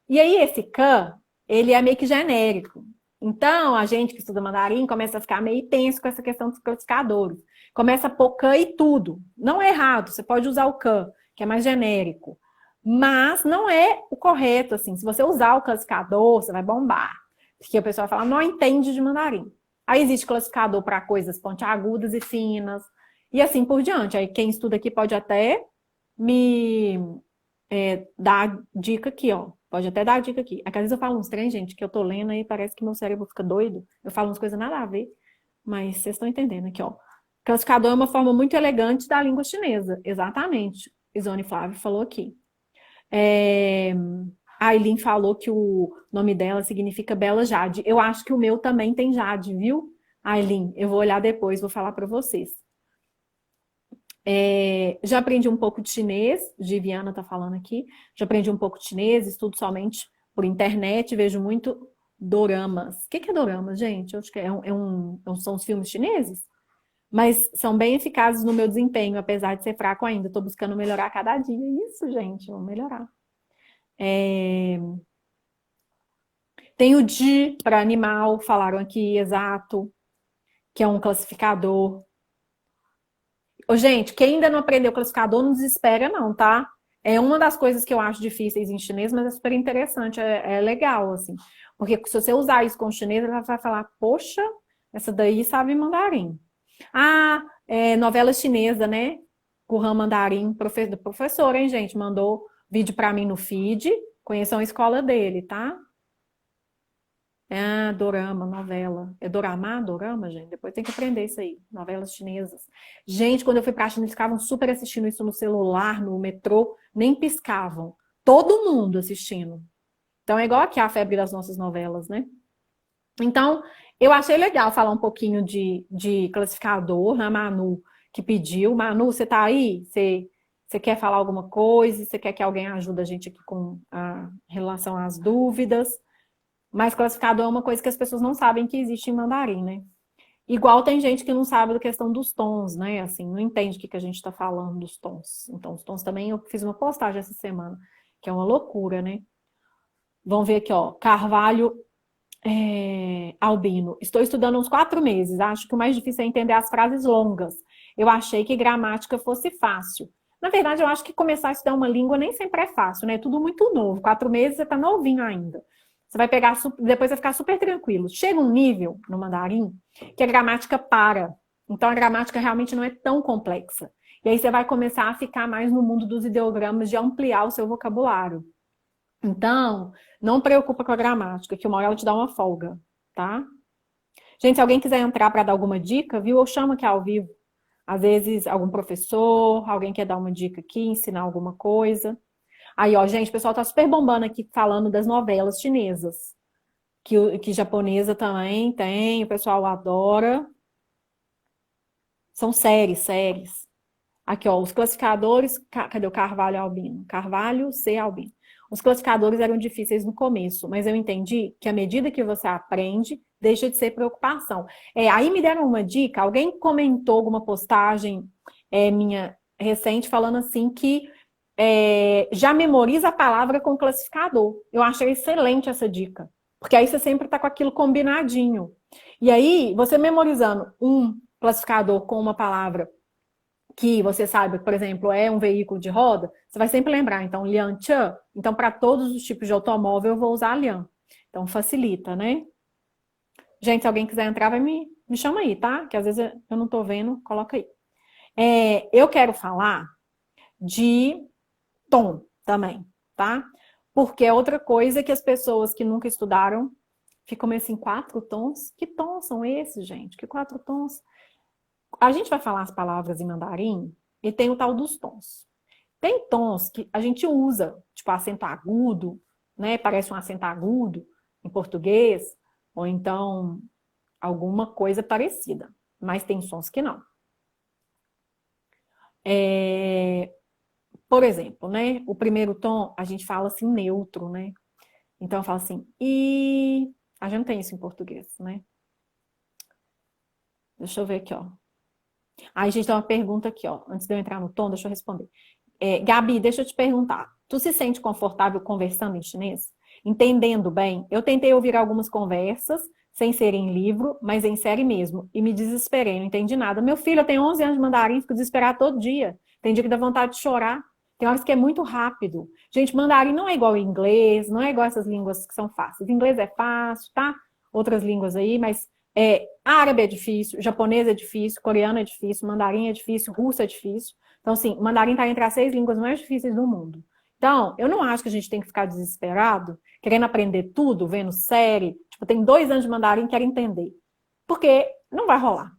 E aí, esse can, ele é meio que genérico. Então, a gente que estuda mandarim começa a ficar meio tenso com essa questão dos classificadores. Começa a pôr can e tudo. Não é errado, você pode usar o can, que é mais genérico. Mas não é o correto, assim. Se você usar o classificador, você vai bombar. Porque o pessoal fala, não entende de mandarim. Aí existe classificador para coisas pontiagudas e finas, e assim por diante. Aí quem estuda aqui pode até me dar dica aqui, ó. Pode até dar dica aqui. Às vezes eu falo uns trem, gente, que eu tô lendo aí, parece que meu cérebro fica doido. Eu falo umas coisas nada a ver, mas vocês estão entendendo aqui, ó. Classificador é uma forma muito elegante da língua chinesa. Exatamente. Isone Flávio falou aqui. A Aileen falou que o nome dela significa Bela Jade. Eu acho que o meu também tem Jade, viu? Aileen, eu vou olhar depois, vou falar para vocês. Já aprendi um pouco de chinês, Viviana tá falando aqui. Já aprendi um pouco de chinês, estudo somente por internet, vejo muito doramas. O que é doramas, gente? Eu acho que são os filmes chineses, mas são bem eficazes no meu desempenho, apesar de ser fraco ainda. Estou buscando melhorar cada dia. Isso, gente, vamos melhorar. Tem o de para animal, falaram aqui, exato, que é um classificador. Ô, gente, quem ainda não aprendeu classificador, não desespera não, tá? É uma das coisas que eu acho difíceis em chinês, mas é super interessante, é legal, assim. Porque se você usar isso com o chinês, ela vai falar, poxa, essa daí sabe mandarim. Novela chinesa, né? Curran Mandarim, professor, hein, gente? Mandou vídeo pra mim no feed. Conheçam a escola dele, tá? Dorama, novela. É dorama, dorama, gente? Depois tem que aprender isso aí. Novelas chinesas. Gente, quando eu fui pra China, eles ficavam super assistindo isso no celular, no metrô, nem piscavam. Todo mundo assistindo. Então é igual aqui a febre das nossas novelas, né? Então, eu achei legal falar um pouquinho de classificador, a Manu que pediu. Manu, você tá aí? Você quer falar alguma coisa? Você quer que alguém ajude a gente aqui com a relação às dúvidas? Mas classificador é uma coisa que as pessoas não sabem que existe em mandarim, né? Igual tem gente que não sabe da questão dos tons, né? Assim, não entende o que a gente está falando dos tons. Então, os tons também, eu fiz uma postagem essa semana, que é uma loucura, né? Vamos ver aqui, ó. Carvalho Albino. Estou estudando uns 4 meses. Acho que o mais difícil é entender as frases longas. Eu achei que gramática fosse fácil. Na verdade, eu acho que começar a estudar uma língua nem sempre é fácil, né? É tudo muito novo. 4 meses você tá novinho ainda. Você vai pegar, depois vai ficar super tranquilo. Chega um nível no mandarim que a gramática para. Então, a gramática realmente não é tão complexa. E aí você vai começar a ficar mais no mundo dos ideogramas, de ampliar o seu vocabulário. Então, não preocupa com a gramática, que uma hora ela te dá uma folga, tá? Gente, se alguém quiser entrar para dar alguma dica, viu? Eu chamo aqui ao vivo. Às vezes, algum professor, alguém quer dar uma dica aqui, ensinar alguma coisa. Aí, ó, gente, o pessoal tá super bombando aqui falando das novelas chinesas. Que japonesa também tem, o pessoal adora. São séries. Aqui, ó, os classificadores. Cadê o Carvalho Albino? Carvalho C. Albino. Os classificadores eram difíceis no começo, mas eu entendi que à medida que você aprende, deixa de ser preocupação. Aí me deram uma dica, alguém comentou alguma postagem minha recente falando assim que já memoriza a palavra com classificador. Eu achei excelente essa dica, porque aí você sempre está com aquilo combinadinho. E aí, você memorizando um classificador com uma palavra que você sabe, por exemplo, é um veículo de roda, você vai sempre lembrar. Então, lian chan. Então, para todos os tipos de automóvel, eu vou usar lian. Então, facilita, né? Gente, se alguém quiser entrar, me chama aí, tá? Que às vezes eu não tô vendo, coloca aí. Eu quero falar de tom também, tá? Porque é outra coisa que as pessoas que nunca estudaram ficam meio assim, 4 tons? Que tons são esses, gente? Que 4 tons? A gente vai falar as palavras em mandarim e tem o tal dos tons. Tem tons que a gente usa, tipo acento agudo, né? Parece um acento agudo em português, ou então alguma coisa parecida. Mas tem sons que não. Por exemplo, né? O primeiro tom a gente fala assim neutro, né? Então eu falo assim, e a gente não tem isso em português, né? Deixa eu ver aqui, ó. Aí a gente tem uma pergunta aqui, ó. Antes de eu entrar no tom, deixa eu responder. Gabi, deixa eu te perguntar. Tu se sente confortável conversando em chinês? Entendendo bem? Eu tentei ouvir algumas conversas, sem ser em livro, mas em série mesmo. E me desesperei, não entendi nada. Meu filho, eu tenho 11 anos de mandarim, fico desesperado todo dia. Tem dia que dá vontade de chorar. Tem horas que é muito rápido. Gente, mandarim não é igual ao inglês, não é igual essas línguas que são fáceis. Inglês é fácil, tá? Outras línguas aí, mas árabe é difícil, japonês é difícil, coreano é difícil, mandarim é difícil, russo é difícil. Então, assim, mandarim está entre as 6 línguas mais difíceis do mundo. Então, eu não acho que a gente tem que ficar desesperado, querendo aprender tudo, vendo série. Tipo, tem 2 anos de mandarim, quero entender. Porque não vai rolar.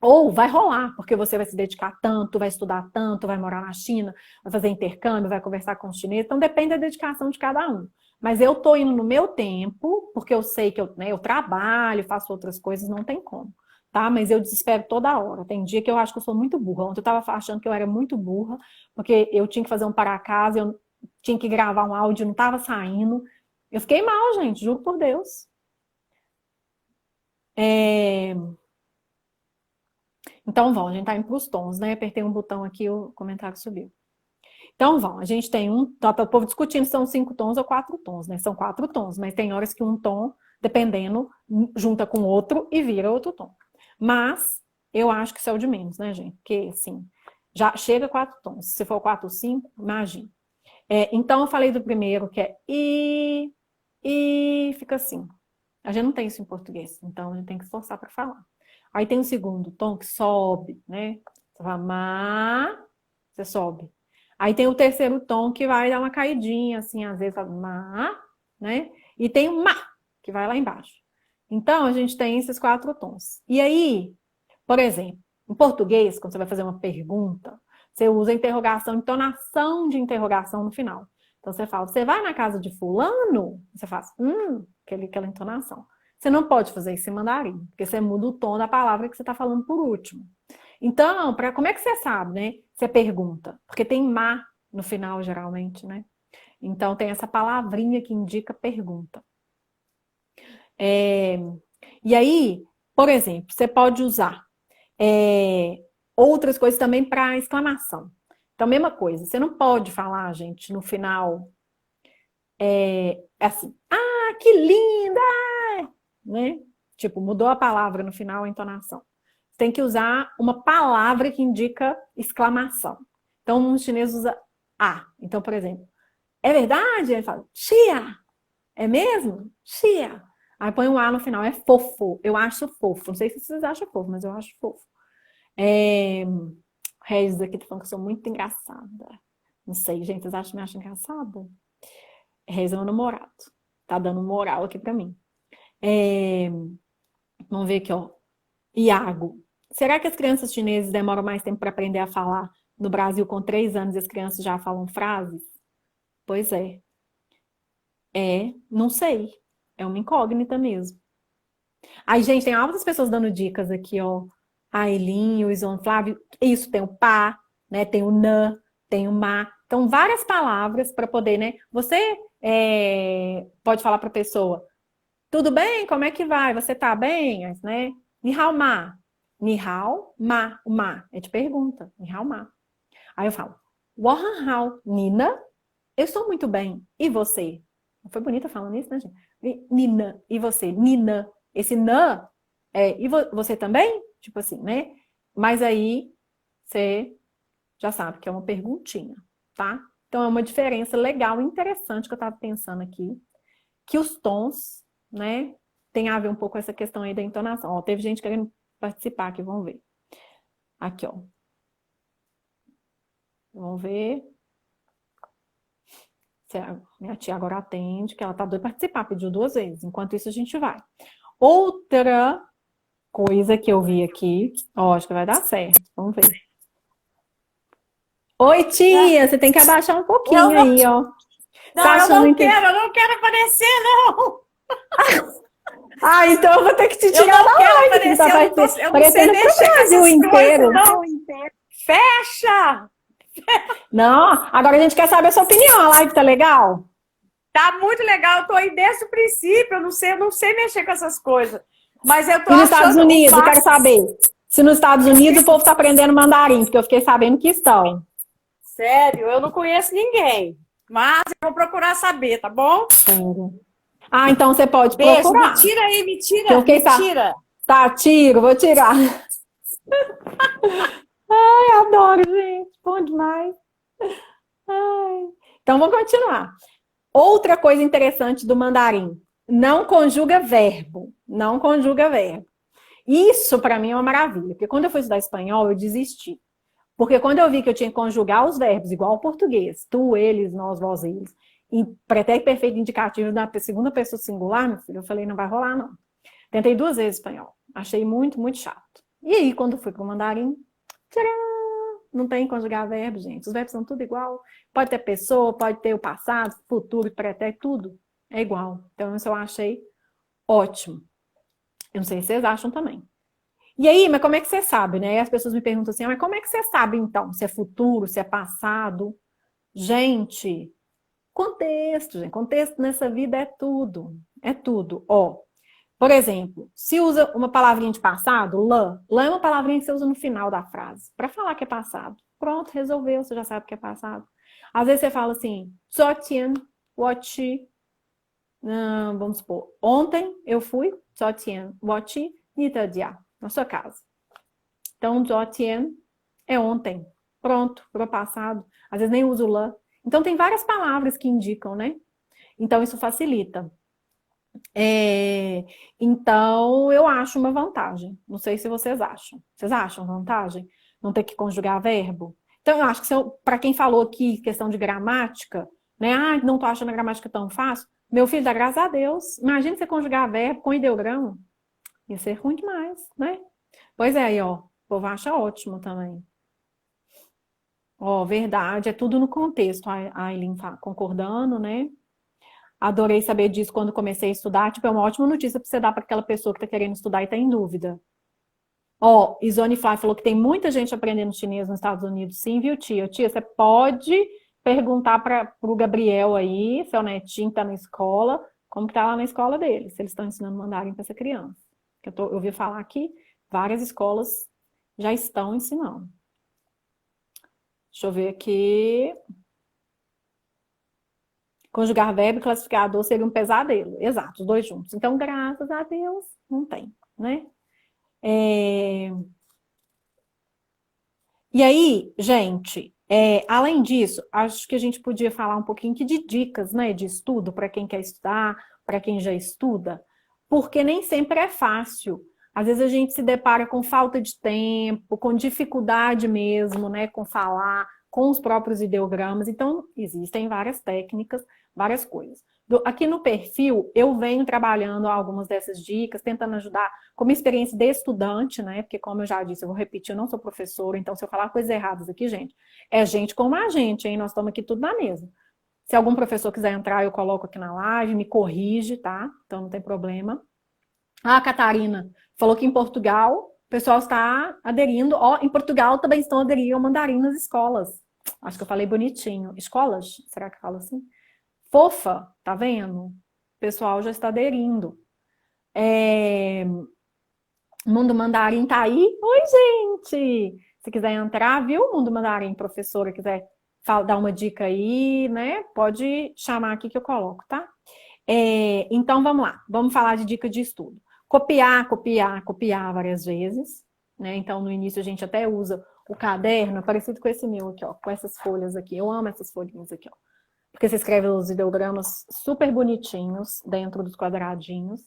Ou vai rolar, porque você vai se dedicar tanto, vai estudar tanto, vai morar na China, vai fazer intercâmbio, vai conversar com os chineses. Então, depende da dedicação de cada um. Mas eu tô indo no meu tempo, porque eu sei que eu trabalho, faço outras coisas, não tem como. Tá? Mas eu desespero toda hora. Tem dia que eu acho que eu sou muito burra. Ontem eu tava achando que eu era muito burra, porque eu tinha que fazer um para casa, eu tinha que gravar um áudio, não tava saindo. Eu fiquei mal, gente, juro por Deus. Então, a gente tá indo pros tons, né? Apertei um botão aqui, o comentário subiu. Então, a gente tem tá o povo discutindo se são 5 tons ou 4 tons, né? São 4 tons, mas tem horas que um tom, dependendo, junta com outro e vira outro tom. Mas, eu acho que isso é o de menos, né, gente? Porque, assim, já chega 4 tons. Se for 4 ou 5, imagina. Então, eu falei do primeiro, que é fica assim. A gente não tem isso em português, então a gente tem que esforçar para falar. Aí tem o segundo tom que sobe, né? Você fala má, você sobe. Aí tem o terceiro tom que vai dar uma caidinha, assim, às vezes fala má, né? E tem o má, que vai lá embaixo. Então, a gente tem esses 4 tons. E aí, por exemplo, em português, quando você vai fazer uma pergunta, você usa interrogação, entonação de interrogação no final. Então, você fala, você vai na casa de fulano? Você faz, aquela entonação. Você não pode fazer isso em mandarim, porque você muda o tom da palavra que você está falando por último. Então, como é que você sabe, né? Você pergunta, porque tem má no final, geralmente, né? Então, tem essa palavrinha que indica pergunta. E aí, por exemplo, você pode usar outras coisas também para exclamação. Então, mesma coisa, você não pode falar, gente, no final, assim, que linda! Né? Tipo, mudou a palavra no final, a entonação. Você tem que usar uma palavra que indica exclamação. Então, um chinês usa a. Então, por exemplo, é verdade? Ele fala, xia! É mesmo? Xia! Aí põe um a no final, é fofo. Eu acho fofo. Não sei se vocês acham fofo, mas eu acho fofo. Regis aqui tá falando que eu sou muito engraçada. Não sei, gente, vocês acham que me acham engraçada? Regis é meu namorado. Tá dando moral aqui pra mim. Vamos ver aqui, ó. Iago. Será que as crianças chinesas demoram mais tempo para aprender a falar no Brasil com 3 anos e as crianças já falam frases? Pois é. Não sei. É uma incógnita mesmo. Aí, gente, tem altas pessoas dando dicas aqui, ó. A Elinho, o Ison Flávio. Isso, tem o pá, né? Tem o nã, tem o má. Então, várias palavras para poder, né? Você pode falar para a pessoa, tudo bem? Como é que vai? Você tá bem? Né? Ni hao ma. Ni hao ma. O ma é de pergunta. Ni hao ma. Aí eu falo, Wohan hao, Nina. Eu estou muito bem. E você? Foi bonita falando isso, né, gente? Nina. E você? Nina. Esse nã e você também? Tipo assim, né? Mas aí você já sabe que é uma perguntinha, tá? Então é uma diferença legal e interessante que eu tava pensando aqui. Que os tons, né, tem a ver um pouco com essa questão aí da entonação. Ó, teve gente querendo participar aqui, vamos ver. Aqui, ó. Vamos ver. Minha tia agora atende, que ela tá doida pra participar, pediu 2 vezes. Enquanto isso, a gente vai. Outra coisa que eu vi aqui, ó, acho que vai dar certo. Vamos ver. Oi, tia, você tem que abaixar um pouquinho aí, ó. Não, tá eu não quero aparecer, não. Então eu vou ter que te tirar da live. Eu não sei mexer com essas inteiro. Não. Fecha! Não, agora a gente quer saber a sua opinião. A live tá legal? Tá muito legal, eu tô aí desde o princípio, eu não sei mexer com essas coisas. Mas eu tô E nos Estados Unidos, eu quero saber. Se nos Estados Unidos o povo tá aprendendo mandarim, porque eu fiquei sabendo que estão. Sério, eu não conheço ninguém. Mas eu vou procurar saber, tá bom? Sério. Ah, então você pode Beijo, me procurar. tira aí, me Que tira, eu fiquei me tira. Tá, tiro, vou tirar. Ai, adoro, gente. Bom demais. Ai. Então, vamos continuar. Outra coisa interessante do mandarim. Não conjuga verbo. Não conjuga verbo. Isso, para mim, é uma maravilha. Porque quando eu fui estudar espanhol, eu desisti. Porque quando eu vi que eu tinha que conjugar os verbos, igual ao português, tu, eles, nós, vós, eles, em pretérito perfeito indicativo na segunda pessoa singular, meu filho, eu falei, não vai rolar, não. Tentei 2 vezes espanhol. Achei muito, muito chato. E aí, quando fui para o mandarim, tcharam, não tem conjugar verbo, gente. Os verbos são tudo igual. Pode ter pessoa, pode ter o passado, futuro, pretérito, tudo é igual. Então, isso eu achei ótimo. Eu não sei se vocês acham também. E aí, mas como é que você sabe, né? As pessoas me perguntam assim, mas como é que você sabe, então, se é futuro, se é passado? Gente, contexto, gente. Contexto nessa vida é tudo. É tudo. Ó, por exemplo, se usa uma palavrinha de passado, lã. Lã é uma palavrinha que você usa no final da frase, para falar que é passado. Pronto, resolveu, você já sabe que é passado. Às vezes você fala assim, 昨天 我去 vamos supor, ontem eu fui, 昨天 我去 你的家 na sua casa. Então, 昨天 é ontem. Pronto, pro passado. Às vezes nem uso lã. Então, tem várias palavras que indicam, né? Então, isso facilita. Então, eu acho uma vantagem. Não sei se vocês acham. Vocês acham vantagem? Não ter que conjugar verbo? Então, eu acho que para quem falou aqui questão de gramática, né? Ah, não tô achando a gramática tão fácil. Meu filho, dá graças a Deus. Imagina você conjugar verbo com ideograma. Ia ser ruim demais, né? Pois é, aí, ó. O povo acha ótimo também. Ó, verdade, é tudo no contexto. A Aileen concordando, né? Adorei saber disso quando comecei a estudar. Tipo, é uma ótima notícia para você dar para aquela pessoa que está querendo estudar e está em dúvida. Ó, Isone Fly falou que tem muita gente aprendendo chinês nos Estados Unidos. Sim, viu, tia? Tia, você pode perguntar para o Gabriel aí, seu netinho que está na escola, como que tá lá na escola dele, se eles estão ensinando mandarim para essa criança. Eu ouvi falar que várias escolas já estão ensinando. Deixa eu ver aqui. Conjugar verbo e classificador seria um pesadelo. Exato, os dois juntos. Então, graças a Deus, não tem, né? E aí, gente, além disso, acho que a gente podia falar um pouquinho de dicas, né, de estudo para quem quer estudar, para quem já estuda, porque nem sempre é fácil. Às vezes a gente se depara com falta de tempo, com dificuldade mesmo, né, com falar, com os próprios ideogramas. Então, existem várias técnicas, várias coisas. Aqui no perfil, eu venho trabalhando algumas dessas dicas, tentando ajudar como experiência de estudante, né? Porque, como eu já disse, eu vou repetir, eu não sou professora, então se eu falar coisas erradas aqui, gente, é gente como a gente, hein? Nós estamos aqui tudo na mesa. Se algum professor quiser entrar, eu coloco aqui na live, me corrige, tá? Então não tem problema. A Catarina falou que em Portugal o pessoal está aderindo. Ó, em Portugal também estão aderindo ao mandarim nas escolas. Acho que eu falei bonitinho. Escolas? Será que fala assim? Fofa, tá vendo? O pessoal já está aderindo. Mundo Mandarim tá aí? Oi, gente! Se quiser entrar, viu? Mundo Mandarim, professora, quiser dar uma dica aí, né? Pode chamar aqui que eu coloco, tá? Então, vamos lá. Vamos falar de dica de estudo. Copiar, copiar, copiar várias vezes, né? Então, no início, a gente até usa o caderno, parecido com esse meu aqui, ó, com essas folhas aqui. Eu amo essas folhinhas aqui, ó. Porque você escreve os ideogramas super bonitinhos dentro dos quadradinhos.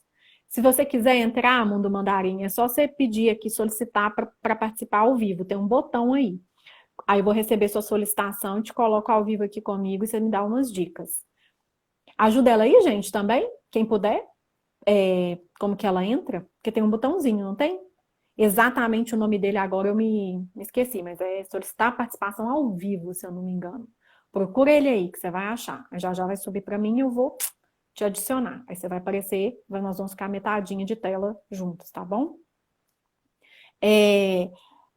Se você quiser entrar, Mundo Mandarim, é só você pedir aqui, solicitar para participar ao vivo. Tem um botão aí. Aí eu vou receber sua solicitação, te coloco ao vivo aqui comigo e você me dá umas dicas. Ajuda ela aí, gente, também, quem puder. Como que ela entra? Porque tem um botãozinho, não tem? Exatamente o nome dele agora eu me esqueci, mas é solicitar participação ao vivo, se eu não me engano. Procura ele aí, que você vai achar. Já vai subir para mim e eu vou te adicionar. Aí você vai aparecer, nós vamos ficar metadinha de tela juntos, tá bom?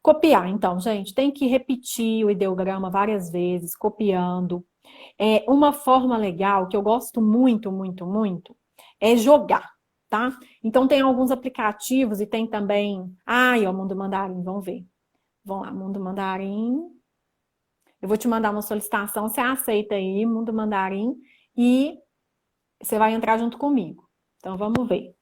Copiar, então, gente, tem que repetir o ideograma várias vezes, copiando. Uma forma legal, que eu gosto muito, muito, muito, é jogar, tá? Então, tem alguns aplicativos e tem também... Ai, ó, Mundo Mandarim, vamos ver. Vamos lá, Mundo Mandarim. Eu vou te mandar uma solicitação, você aceita aí, Mundo Mandarim, e você vai entrar junto comigo. Então vamos ver.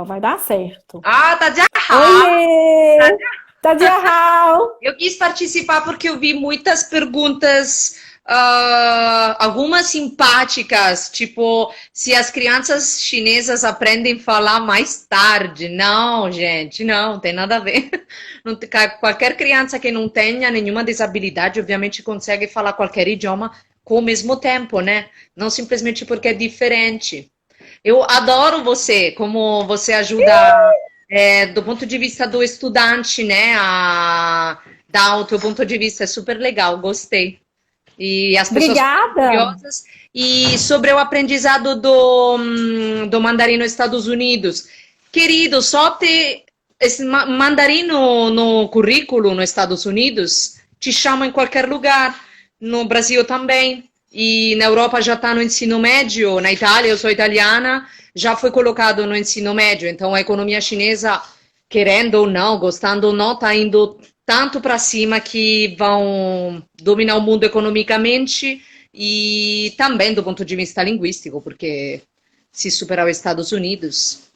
Vai dar certo. Ah, tá de Oiê! Tá de arral! Eu quis participar porque eu vi muitas perguntas, algumas simpáticas, tipo, se as crianças chinesas aprendem a falar mais tarde. Não, gente, não tem nada a ver. Não qualquer criança que não tenha nenhuma desabilidade, obviamente, consegue falar qualquer idioma com o mesmo tempo, né? Não simplesmente porque é diferente. Eu adoro você, como você ajuda do ponto de vista do estudante, né? Dar o teu ponto de vista é super legal, gostei. E as pessoas ficam Obrigada! curiosas. E sobre o aprendizado do mandarim nos Estados Unidos. Querido, só ter esse mandarim no currículo nos Estados Unidos te chama em qualquer lugar. No Brasil também. E na Europa já está no ensino médio. Na Itália, eu sou italiana, já foi colocado no ensino médio. Então a economia chinesa, querendo ou não, gostando ou não, está indo tanto para cima que vão dominar o mundo economicamente e também do ponto de vista linguístico, porque se superar os Estados Unidos.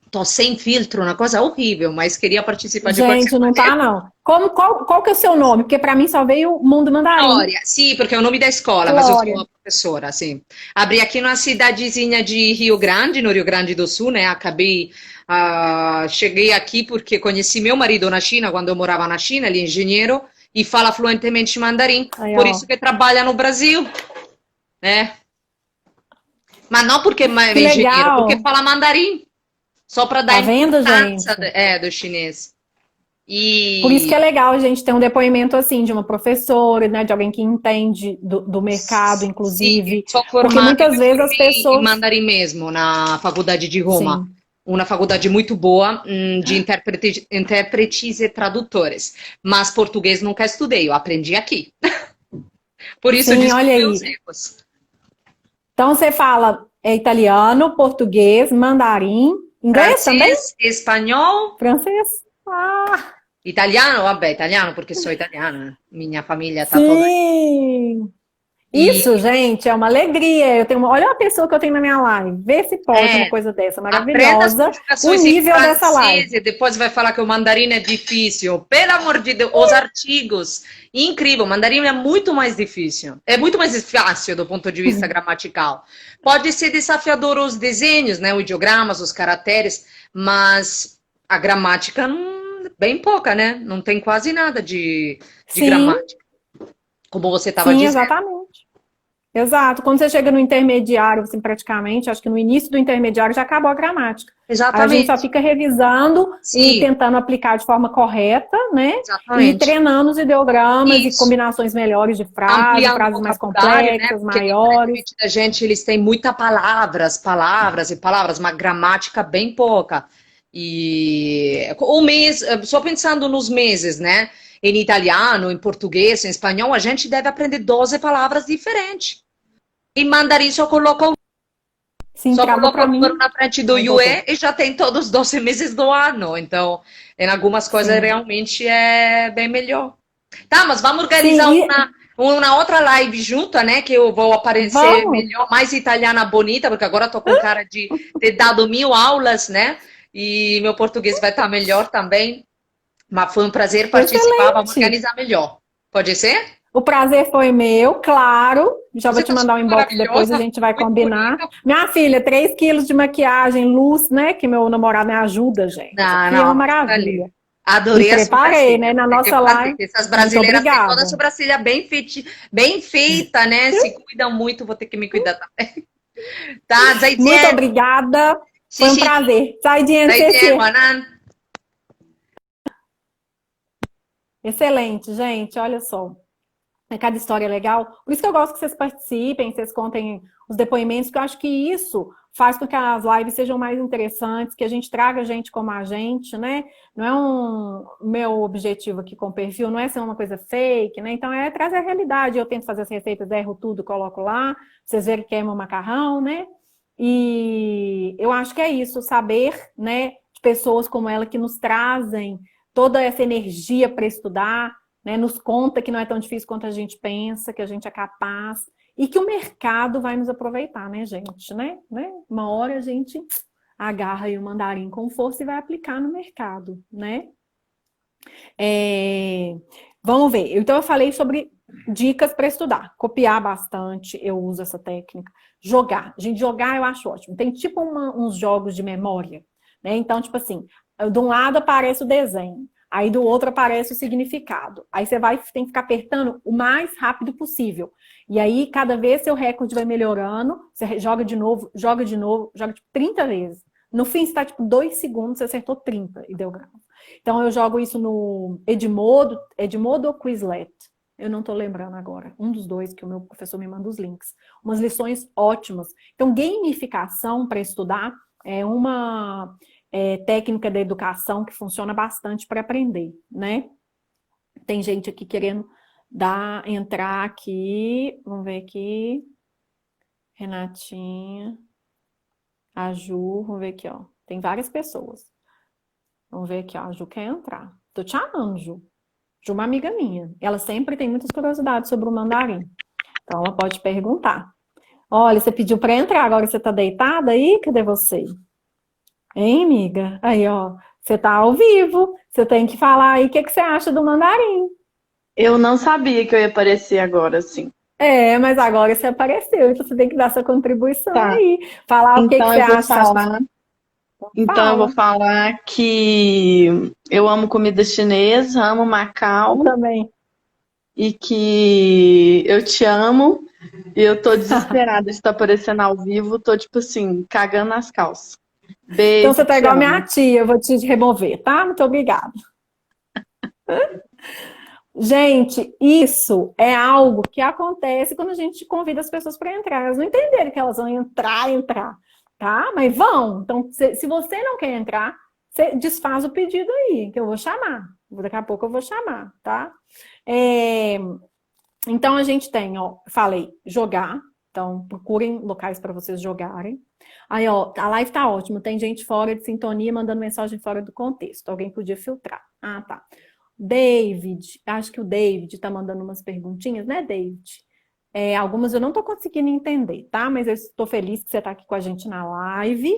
Tô sem filtro, uma coisa horrível, mas queria participar de qualquer Gente, não tá, não. Qual que é o seu nome? Porque para mim só veio o Mundo Mandarim. Glória, sim, porque é o nome da escola, mas eu sou uma professora, sim. Abri aqui numa cidadezinha de Rio Grande, no Rio Grande do Sul, né? Cheguei aqui porque conheci meu marido na China, quando eu morava na China, ele é engenheiro, e fala fluentemente mandarim, por isso que trabalha no Brasil, né? Mas não porque é engenheiro, porque fala mandarim. Só para dar importância do chinês. Por isso que é legal a gente ter um depoimento assim de uma professora, né, de alguém que entende do mercado, inclusive. Sim, porque muitas vezes as pessoas... em mandarim mesmo, na faculdade de Roma. Sim. Uma faculdade muito boa de intérpretes e tradutores. Mas português nunca estudei, eu aprendi aqui. Por isso eu descobri os erros. Então você fala italiano, português, mandarim... Inglês francês, também? Espanhol. Francês. Italiano, vabbè, italiano porque sou italiana. Minha família tá toda. Sim. Isso, gente, é uma alegria. Olha a pessoa que eu tenho na minha live. Vê se pode uma coisa dessa, maravilhosa. O nível dessa live. Depois vai falar que o mandarim é difícil. Pelo amor de Deus, os artigos. Incrível, o mandarim é muito mais difícil. É muito mais fácil do ponto de vista gramatical. Pode ser desafiador os desenhos, né, os ideogramas, os caracteres, mas a gramática bem pouca, né? Não tem quase nada de gramática. Como você estava dizendo. Sim, exatamente. Exato. Quando você chega no intermediário, assim, praticamente, acho que no início do intermediário já acabou a gramática. Exatamente. A gente só fica revisando e tentando aplicar de forma correta, né? Exatamente. E treinando os ideogramas e combinações melhores de frases, frases mais complexas, né? Maiores. A gente, eles têm muitas palavras, mas gramática bem pouca. E o mês, só pensando nos meses, né? Em italiano, em português, em espanhol, a gente deve aprender 12 palavras diferentes. Em mandarim só coloca só coloca o número na frente do Yue e já tem todos os 12 meses do ano. Então, em algumas coisas realmente é bem melhor. Tá, mas vamos organizar uma outra live junta, né? Que eu vou aparecer melhor, mais italiana bonita, porque agora tô com cara de ter dado 1000 aulas, né? E meu português vai estar melhor também. Mas foi um prazer participar. Vamos organizar melhor. Pode ser? O prazer foi meu, claro. Já vou te mandar um inbox depois, a gente vai combinar. Bonita. Minha filha, 3 quilos de maquiagem, luz, né? Que meu namorado me ajuda, gente. É uma maravilha. Adorei a preparei, né? Na nossa live. Essas brasileiras têm toda a sobrancelha bem feita, né? Se cuidam muito, vou ter que me cuidar também. Tá, muito obrigada. Foi um prazer. Zaijian, excelente, gente. Olha só. Cada história é legal. Por isso que eu gosto que vocês participem, vocês contem os depoimentos, porque eu acho que isso faz com que as lives sejam mais interessantes, que a gente traga gente como a gente, né? Não é meu objetivo aqui com o perfil, não é ser uma coisa fake, né? Então é trazer a realidade. Eu tento fazer as receitas, erro tudo, coloco lá, vocês verem que é meu macarrão, né? E eu acho que é isso, saber, né, de pessoas como ela que nos trazem toda essa energia para estudar, né, nos conta que não é tão difícil quanto a gente pensa, que a gente é capaz. e que o mercado vai nos aproveitar, né, gente? Né? Uma hora a gente agarra aí o mandarim com força e vai aplicar no mercado, né? Vamos ver. Então, eu falei sobre dicas para estudar. Copiar bastante, eu uso essa técnica. Jogar. Gente, jogar eu acho ótimo. Tem tipo uns jogos de memória, né? Então, tipo assim, de um lado aparece o desenho, aí do outro aparece o significado. Aí você tem que ficar apertando o mais rápido possível. E aí, cada vez seu recorde vai melhorando, você joga de novo, joga tipo 30 vezes. No fim, você está tipo 2 segundos, você acertou 30 ideogramas. Então, eu jogo isso no Edmodo ou Quizlet. Eu não estou lembrando agora. Um dos dois que o meu professor me manda os links. Umas lições ótimas. Então, gamificação para estudar é uma técnica da educação que funciona bastante para aprender, né? Tem gente aqui querendo entrar aqui. Vamos ver aqui. Renatinha. A Ju. Vamos ver aqui, ó. Tem várias pessoas. Vamos ver aqui, ó. A Ju quer entrar. Tô te amando, Ju. Ju é uma amiga minha. Ela sempre tem muitas curiosidades sobre o mandarim. Então, ela pode perguntar. Olha, você pediu para entrar, agora você tá deitada aí? Cadê você? Hein, amiga? Aí, ó. Você tá ao vivo. Você tem que falar aí o que você acha do mandarim. Eu não sabia que eu ia aparecer agora, assim. Mas agora você apareceu. Então, você tem que dar sua contribuição Tá. aí. Falar o que Então você eu vou acha. falar. Então eu vou falar que eu amo comida chinesa, amo Macau Eu também. e que eu te amo e eu tô desesperada de estar aparecendo ao vivo, tô tipo assim, cagando nas calças. Beijo, Então, você tá te igual a amo. minha tia. Eu vou te remover, tá? Muito obrigada. Gente, isso é algo que acontece quando a gente convida as pessoas para entrar. Elas não entenderam que elas vão entrar, tá? Mas vão. Então, se você não quer entrar, você desfaz o pedido aí, que eu vou chamar. Daqui a pouco eu vou chamar, tá? Então, a gente tem, ó, falei, jogar. Então, procurem locais para vocês jogarem. Aí, ó, a live tá ótima. Tem gente fora de sintonia mandando mensagem fora do contexto. Alguém podia filtrar. Ah, tá. David, acho que o David tá mandando umas perguntinhas, né, David? Algumas eu não tô conseguindo entender, tá? Mas eu estou feliz que você tá aqui com a gente na live,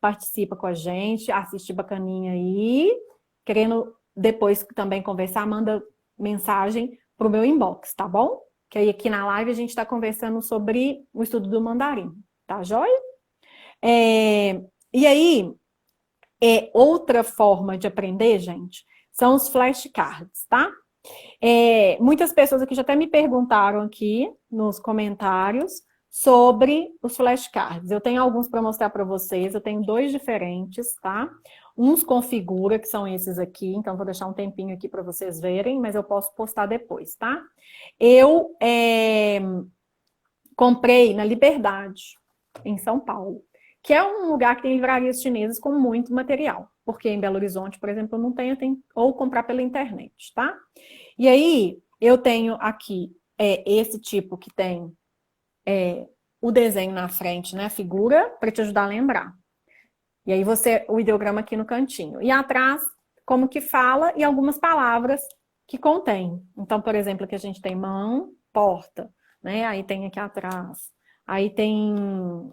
participa com a gente, assiste bacaninha aí. Querendo depois também conversar, manda mensagem pro meu inbox, tá bom? Que aí aqui na live a gente tá conversando sobre o estudo do mandarim, tá joia? E aí, outra forma de aprender, gente, são os flashcards, tá? Muitas pessoas aqui já até me perguntaram aqui nos comentários sobre os flashcards. Eu tenho alguns para mostrar para vocês, eu tenho 2 diferentes, tá? Uns configura, que são esses aqui, então vou deixar um tempinho aqui para vocês verem, mas eu posso postar depois, tá? Eu comprei na Liberdade, em São Paulo, que é um lugar que tem livrarias chinesas com muito material, porque em Belo Horizonte, por exemplo, não tem, ou comprar pela internet, tá? E aí, eu tenho aqui esse tipo que tem o desenho na frente, né, a figura, para te ajudar a lembrar. E aí o ideograma aqui no cantinho. E atrás, como que fala e algumas palavras que contém. Então, por exemplo, aqui a gente tem mão, porta, né? Aí tem aqui atrás. Aí tem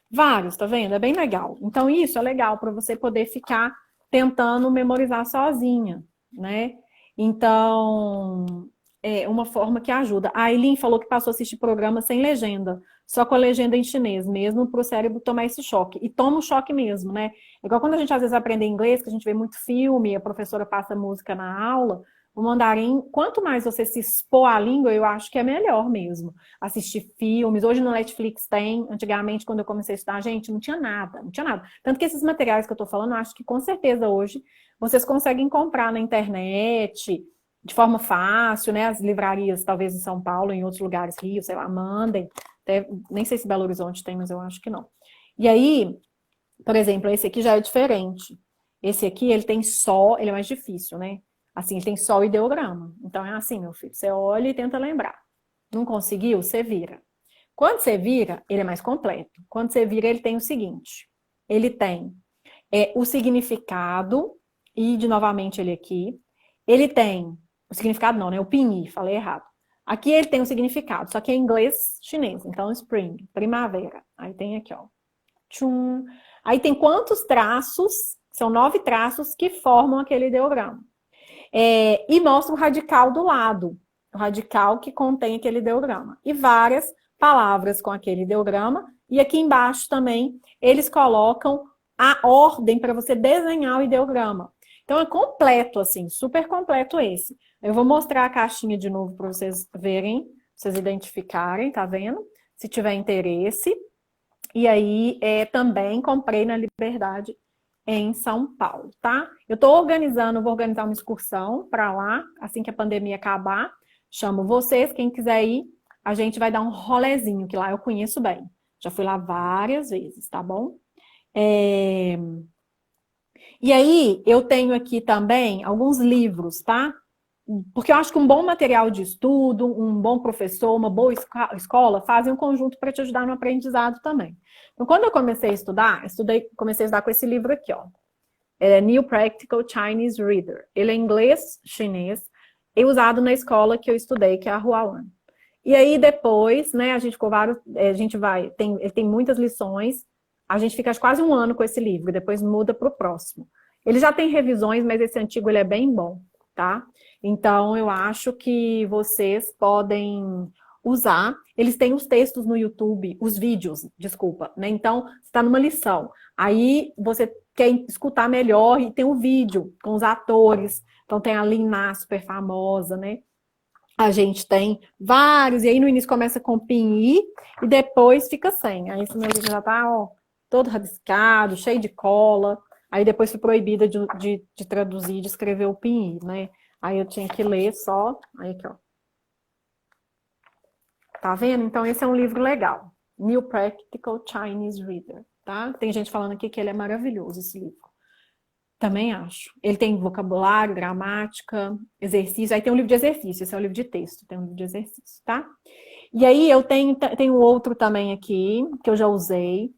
vários, tá vendo? É bem legal. Então, isso é legal para você poder ficar tentando memorizar sozinha, né? Então, é uma forma que ajuda. A Aileen falou que passou a assistir programa sem legenda, só com a legenda em chinês, mesmo para o cérebro tomar esse choque. E toma um choque mesmo, né? É igual quando a gente às vezes aprende inglês, que a gente vê muito filme, a professora passa música na aula. O mandarim, quanto mais você se expor à língua, eu acho que é melhor mesmo. Assistir filmes. Hoje no Netflix tem. Antigamente, quando eu comecei a estudar, gente, não tinha nada, não tinha nada. Tanto que esses materiais que eu tô falando, eu acho que com certeza hoje vocês conseguem comprar na internet de forma fácil, né? As livrarias, talvez em São Paulo, em outros lugares, Rio, sei lá, mandem. Até, nem sei se Belo Horizonte tem, mas eu acho que não. E aí, por exemplo, esse aqui já é diferente. Esse aqui, ele é mais difícil, né? Assim, ele tem só o ideograma. Então, é assim, meu filho. Você olha e tenta lembrar. Não conseguiu? Você vira. Quando você vira, ele é mais completo. Quando você vira, ele tem o seguinte. Ele tem o significado, e, novamente, ele aqui. Ele tem, o significado não, né? O pinyi, falei errado. Aqui ele tem um significado, só que é em inglês chinês. Então, spring, primavera. Aí tem aqui, ó. Tchum. Aí tem quantos traços? São 9 traços que formam aquele ideograma. E mostra o radical do lado. O radical que contém aquele ideograma. E várias palavras com aquele ideograma. E aqui embaixo também eles colocam a ordem para você desenhar o ideograma. Então é completo, assim, super completo esse. Eu vou mostrar a caixinha de novo para vocês verem, pra vocês identificarem, tá vendo? Se tiver interesse. E aí também comprei na Liberdade em São Paulo, tá? Eu tô organizando, vou organizar uma excursão para lá, assim que a pandemia acabar. Chamo vocês, quem quiser ir, a gente vai dar um rolezinho, que lá eu conheço bem. Já fui lá várias vezes, tá bom? E aí, eu tenho aqui também alguns livros, tá? Porque eu acho que um bom material de estudo, um bom professor, uma boa escola fazem um conjunto para te ajudar no aprendizado também. Então, quando eu comecei a estudar, comecei a estudar com esse livro aqui, ó. New Practical Chinese Reader. Ele é inglês chinês e usado na escola que eu estudei, que é a Huawan. E aí depois, né, a gente ficou ele tem muitas lições, a gente fica quase um ano com esse livro, depois muda para o próximo. Ele já tem revisões, mas esse antigo ele é bem bom, tá? Então eu acho que vocês podem usar. Eles têm os textos no YouTube, os vídeos, desculpa, né? Então, você está numa lição. Aí você quer escutar melhor e tem um vídeo com os atores. Então tem a Lin Na, super famosa, né? A gente tem vários, e aí no início começa com Pinyi e depois fica sem. Aí esse meu livro já tá, ó, todo rabiscado, cheio de cola. Aí depois fui proibida de traduzir, de escrever o Pinyi, né? Aí eu tinha que ler só. Aí aqui, ó. Tá vendo? Então esse é um livro legal. New Practical Chinese Reader, tá? Tem gente falando aqui que ele é maravilhoso, esse livro. Também acho. Ele tem vocabulário, gramática, exercício. Aí tem um livro de exercício, esse é um livro de texto, tem um livro de exercício, tá? E aí eu tenho outro também aqui, que eu já usei,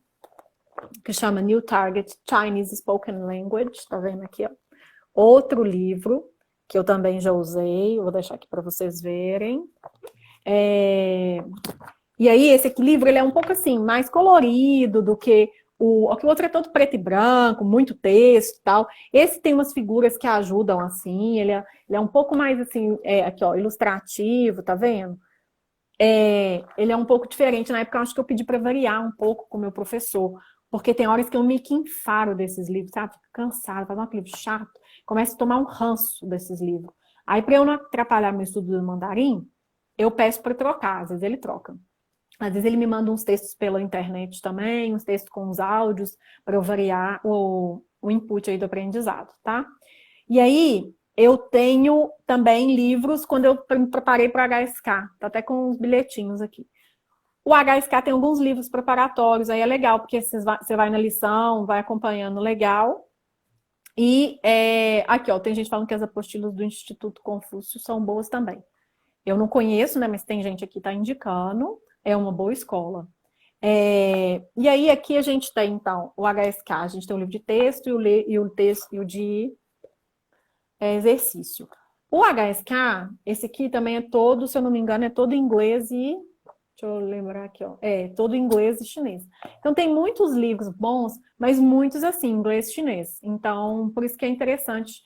que chama New Target Chinese Spoken Language, tá vendo aqui, ó? Outro livro, que eu também já usei, vou deixar aqui para vocês verem. E aí esse livro, ele é um pouco assim, mais colorido do que o outro é todo preto e branco, muito texto e tal. Esse tem umas figuras que ajudam, assim, ele é um pouco mais, assim, aqui, ó, ilustrativo, tá vendo? Ele é um pouco diferente. Na época, eu acho que eu pedi para variar um pouco com o meu professor, porque tem horas que eu meio que enfaro desses livros, sabe? Fico cansada, faz um livro chato, começo a tomar um ranço desses livros. Aí, para eu não atrapalhar meu estudo do mandarim, eu peço para trocar, às vezes ele troca. Às vezes ele me manda uns textos pela internet também, uns textos com os áudios, para eu variar o input aí do aprendizado, tá? E aí, eu tenho também livros, quando eu me preparei para o HSK, tá até com uns bilhetinhos aqui. O HSK tem alguns livros preparatórios, aí é legal, porque você vai na lição, vai acompanhando legal. E aqui, ó, tem gente falando que as apostilas do Instituto Confúcio são boas também. Eu não conheço, né, mas tem gente aqui que tá indicando. É uma boa escola. E aí, aqui a gente tem, então, o HSK, a gente tem o livro de texto e o de exercício. O HSK, esse aqui também é todo, se eu não me engano, é todo em inglês e... Deixa eu lembrar aqui, ó. Todo em inglês e chinês. Então, tem muitos livros bons, mas muitos, assim, inglês e chinês. Então, por isso que é interessante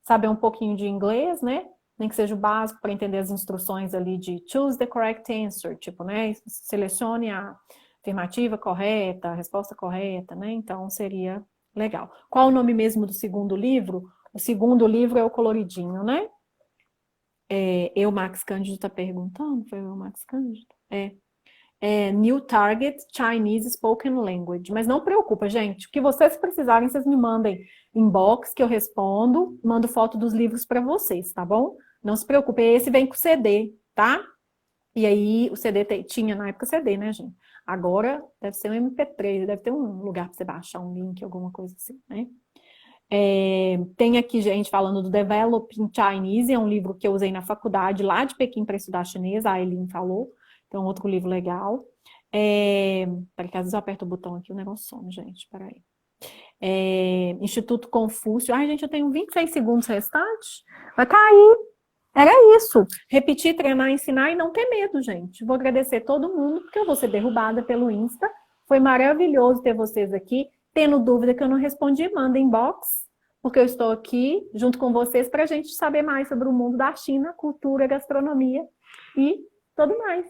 saber um pouquinho de inglês, né? Nem que seja o básico para entender as instruções ali de choose the correct answer, tipo, né? Selecione a afirmativa correta, a resposta correta, né? Então, seria legal. Qual o nome mesmo do segundo livro? O segundo livro é o coloridinho, né? Max Cândido está perguntando, foi o Max Cândido? New Target Chinese Spoken Language. Mas não preocupa, gente. O que vocês precisarem, vocês me mandem inbox que eu respondo, mando foto dos livros para vocês, tá bom? Não se preocupe, esse vem com CD, tá? E aí, o CD tinha na época CD, né, gente? Agora deve ser um MP3, deve ter um lugar para você baixar um link, alguma coisa assim, né? Tem aqui gente falando do Developing Chinese, é um livro que eu usei na faculdade lá de Pequim para estudar chinês, a Aileen falou. Então, outro livro legal. Peraí, que às vezes eu aperto o botão aqui, o negócio some, gente, peraí. Instituto Confúcio. Ai, gente, eu tenho 26 segundos restantes. Vai cair. Era isso. Repetir, treinar, ensinar e não ter medo, gente. Vou agradecer todo mundo, porque eu vou ser derrubada pelo Insta. Foi maravilhoso ter vocês aqui. Tendo dúvida que eu não respondi, manda inbox, porque eu estou aqui junto com vocês para a gente saber mais sobre o mundo da China, cultura, gastronomia e tudo mais.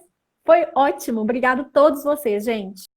Foi ótimo. Obrigado a todos vocês, gente.